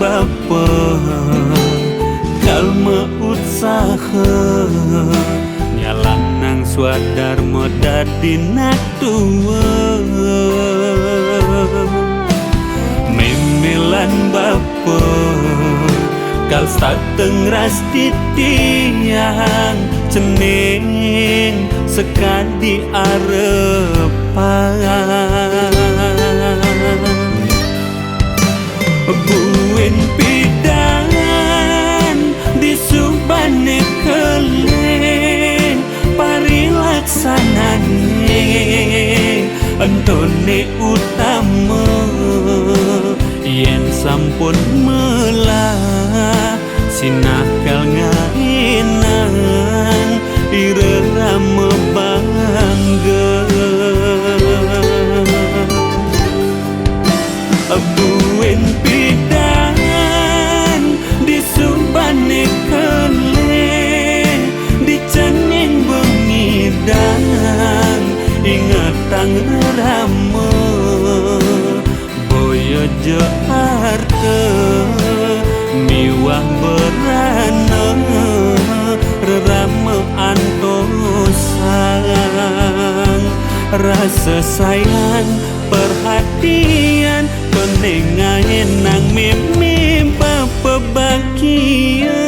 bapa kalma usaha nyalanang swadar modadi natua lan bapa kal sateng ras titiang cening sekadi arepan buen pidan di subane keleng parilaksanane antone utama yen sampun melah sinakal ngainan irama bangga buen pidan di subane keleng di cening bengidang ingatang rama boyo Jakarta miwah berana rerama antosang rasa sayang perhatian penengahin nang mimpi bahagia.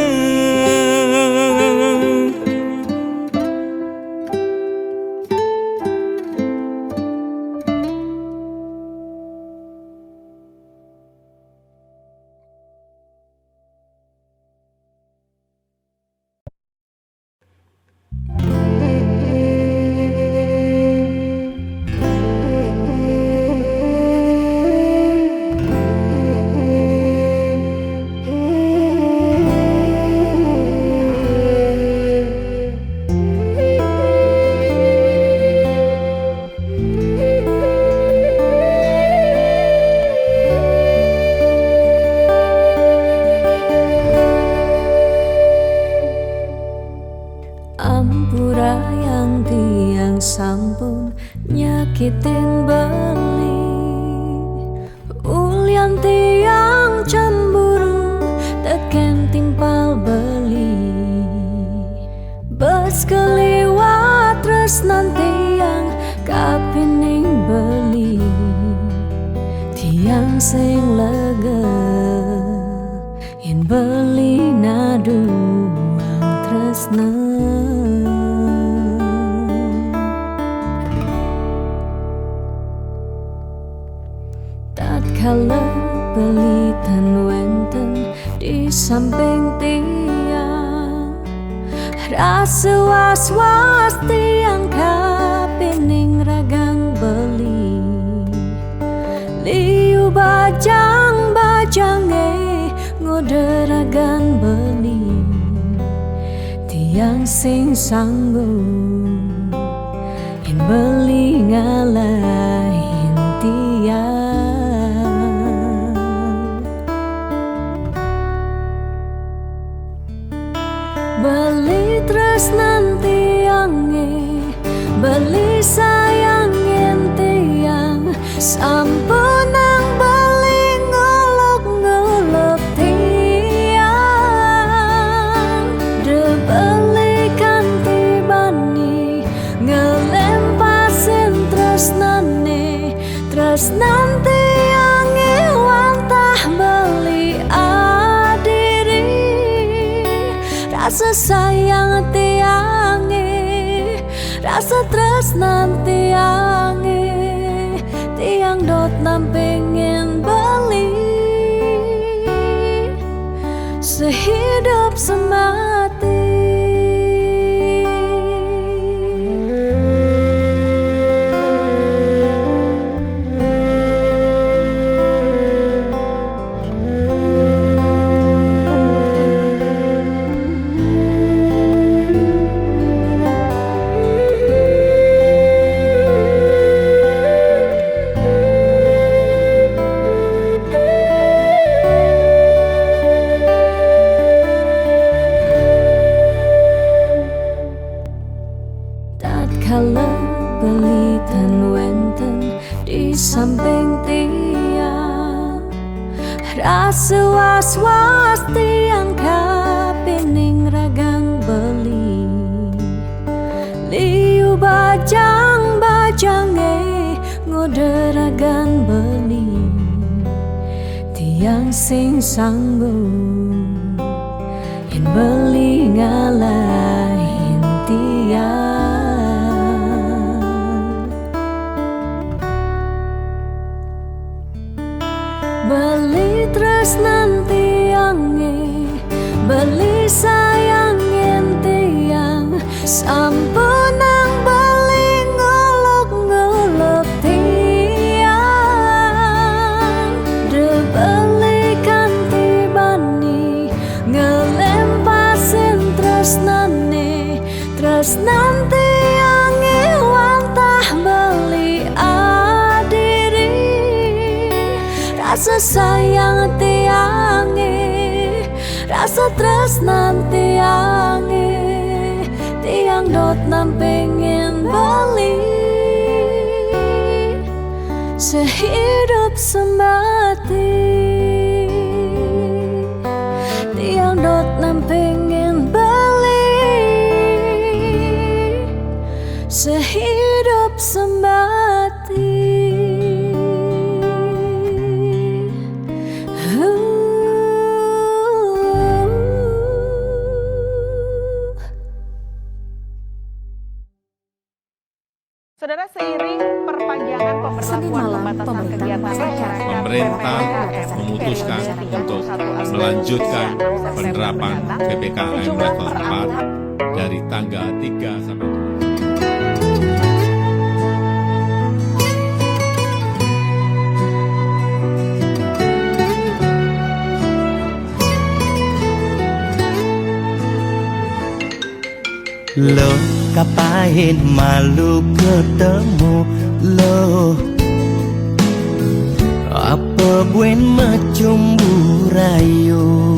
Ampura yang tiang sampun nyakitin beli ulian tiang cemburu teken timpal beli bes keliwat terus nanti yang kapining beli tiang sing lega yen beli naduang tresna tatkala beli tan wenten di samping tiang rasa was-was tiang kapining ragang beli liu bajang-bajange ngoderagan beli tiang sing sanggup yen beli ngalahin tiang beli tresnan tiange beli sayangin tiang sampun nang beli ngolok-ngolok tiang de beli kanti bani ngelempasin tresnane tresnan tiange wantah beli adiri rasa sayang tiange rasa tresnan tiange tiang dot nampingin beli sehidup semati. Tatkala beli tan wenten di samping tiang rasa was-was tiang kapining ragang beli liu bajang-bajange ngoderagan beli tiang sing sanggup yen beli ngalahin tiang, beli tresnan tiange, beli sayangin tiang, sampun nang beli ngolok-ngolok tiang, debeli kanthi bani ngelempasin tresnane, tresnan tiange wantah beli adiri, rasa sayang tiange, rasa tresnan tiange, tiang dot nam pengen bali sehidup semati, tiang dot nam pengen bali sehidup semati. Saudara, seiring perpanjangan pemberlakuan pembatasan kegiatan masyarakat, pemerintah memutuskan untuk melanjutkan penerapan PPKM level 4 dari tanggal 3 sampai 2. Lo kapain malu ketemu lo, apa buen macumbu rayu,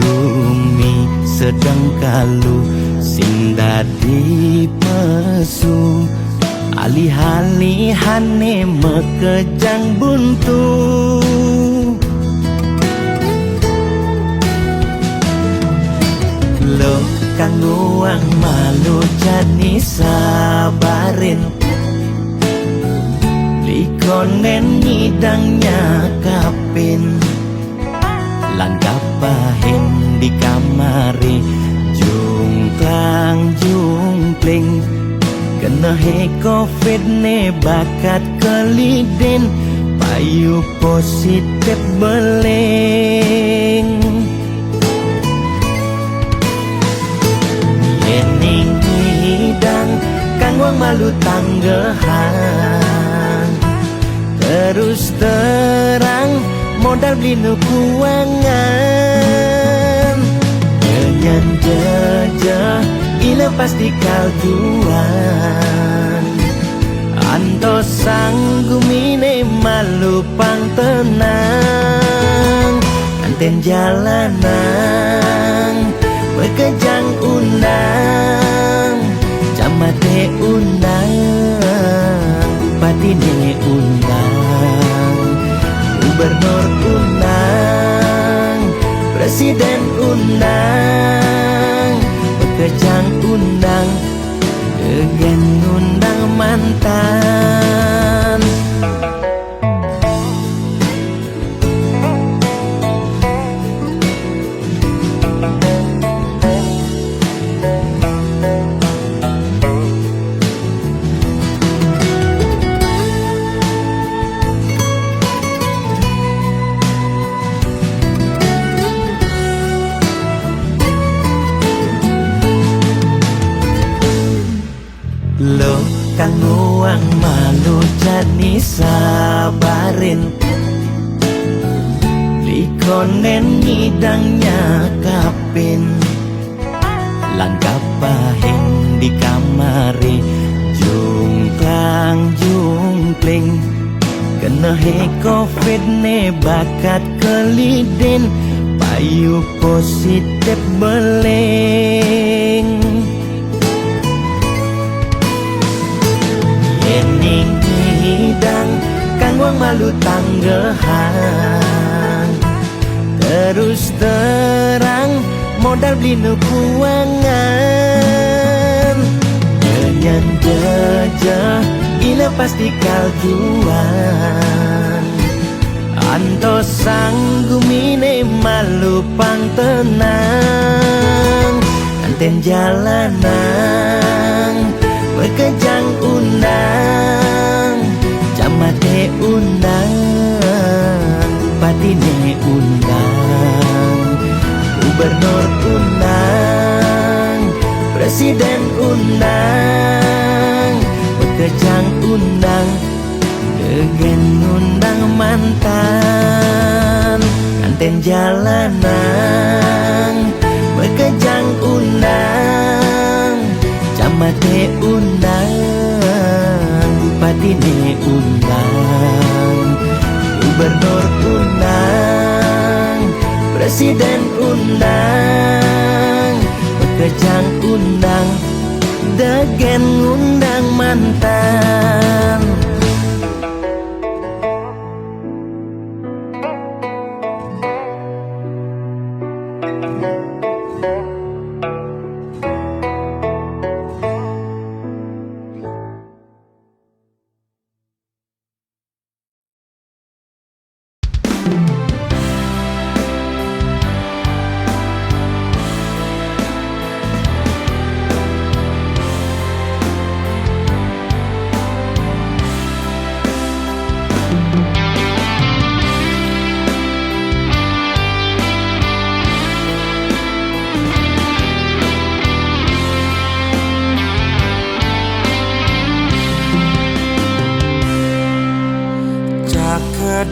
gumi sedang kalu sing dadi pesu, alih-alihane mekejang buntu. Lo kang uang malu jadi sabarin, likonen ngidangnya kapin, langkah pahin di kamari, jungklang jungkling, kena he covid ne bakat keliden, payu positif beleng. Yening hidang kang wang malu tanggehan, terus terang modal beli nukuangan, nyanyan jejah ila pasti kalduan, anto sanggumine malu pang tenang, anten jalanan bekejang undang, camate undang, bupati ne undang, gubernur undang, presiden undang, bekejang undang, dengan undang mantan. Lo kang uang malu jadi sabarin, likonen ngidangnya kapin, langkah pahin di kamari, jungklang jungkling, kena he covid ne bakat keliden, payu positif beleng. Yening hidang kang wang malu tanggehan, terus terang modal beli nukuangan, nyanyan jejah ila pasti kalduan, Pantosang gumine malupang tenang Anten jalanan Bekejang undang Jamate undang Bupatine undang Gubernur undang Presiden undang Bekejang undang Degen undang mantan Anten jalanan Bekejang undang Jamate undang Bupatine undang Gubernur undang Presiden undang Bekejang undang Degen undang mantan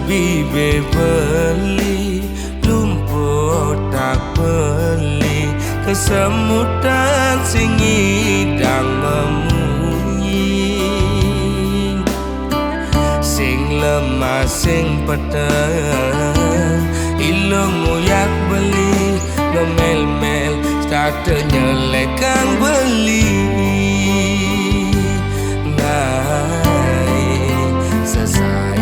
Bibe beli lumpuh tak beli kesemutan sing ngidang memunyi sing lemah sing peteng ilung nguyak beli ngemel-mel starte nyelekang beli naik selesai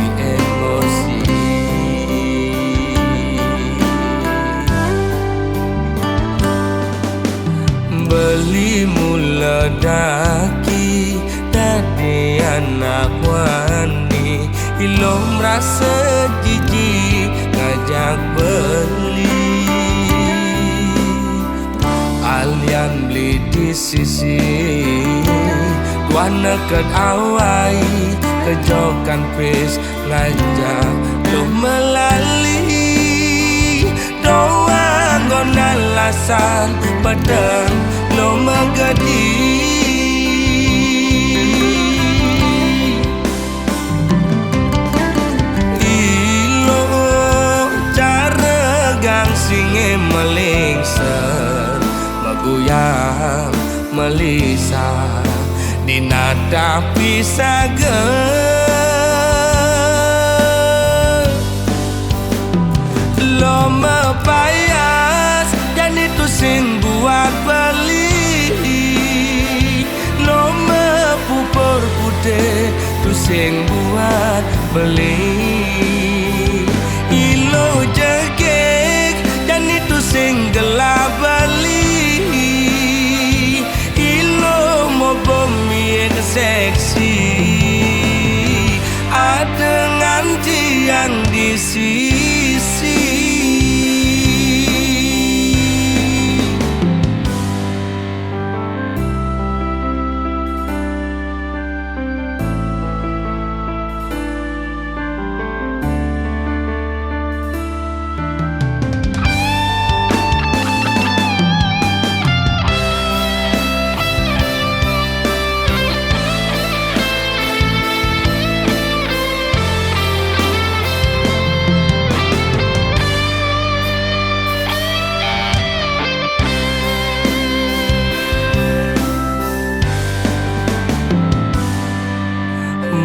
beli mula daki dadi anak wani ilom rasa jijik ngajak beli alian beli di sisi wana ket awai kejokan pes ngajak lo melali doang ngona lasan pedang lo magadi ilo cara gang singe melingser maguyang melisa dinada pisager lo mepayas dan itu sing buat beli lo mepupur putih tu sing buat beli ilo jegek dan itu sing gelap beli ilo mau bumi seksi ada nganti yang di sisi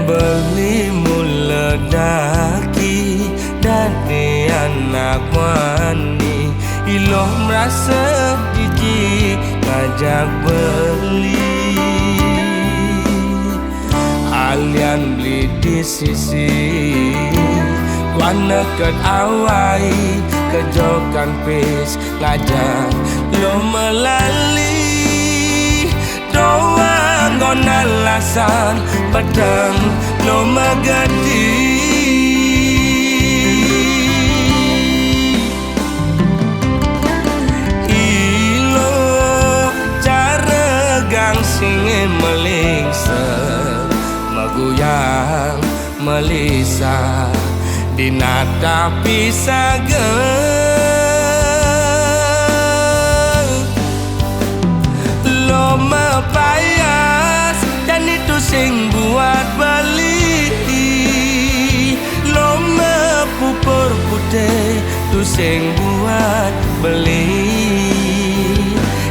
beli mula daki dadi anak wani ilo merasa jijik ngajak beli alian beli di sisi wana ket awai kejokan pes ngajak lo melali doang ngona lasan pedang lo magadi melisa Dinata pisagel Lo mepayas dan itu sing buat beli Lo mepupur putih tu sing buat beli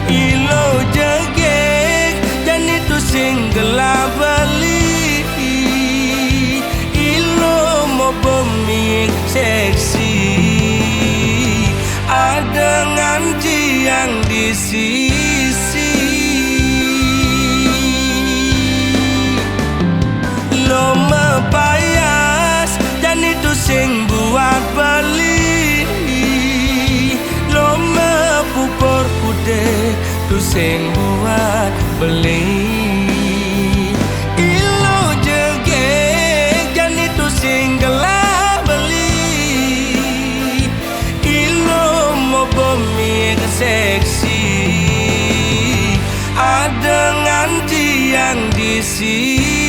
Ilo jegek dan itu sing gelap beli Ilo mau pemik seksi Ada nganci yang di sisi Lo mepayas dan itu sing buat beli Lo mepupur putih tu sing buat beli Ilo jegek dan itu sing gelap beli Ilo mau pemik seksi Ada nganti yang di sini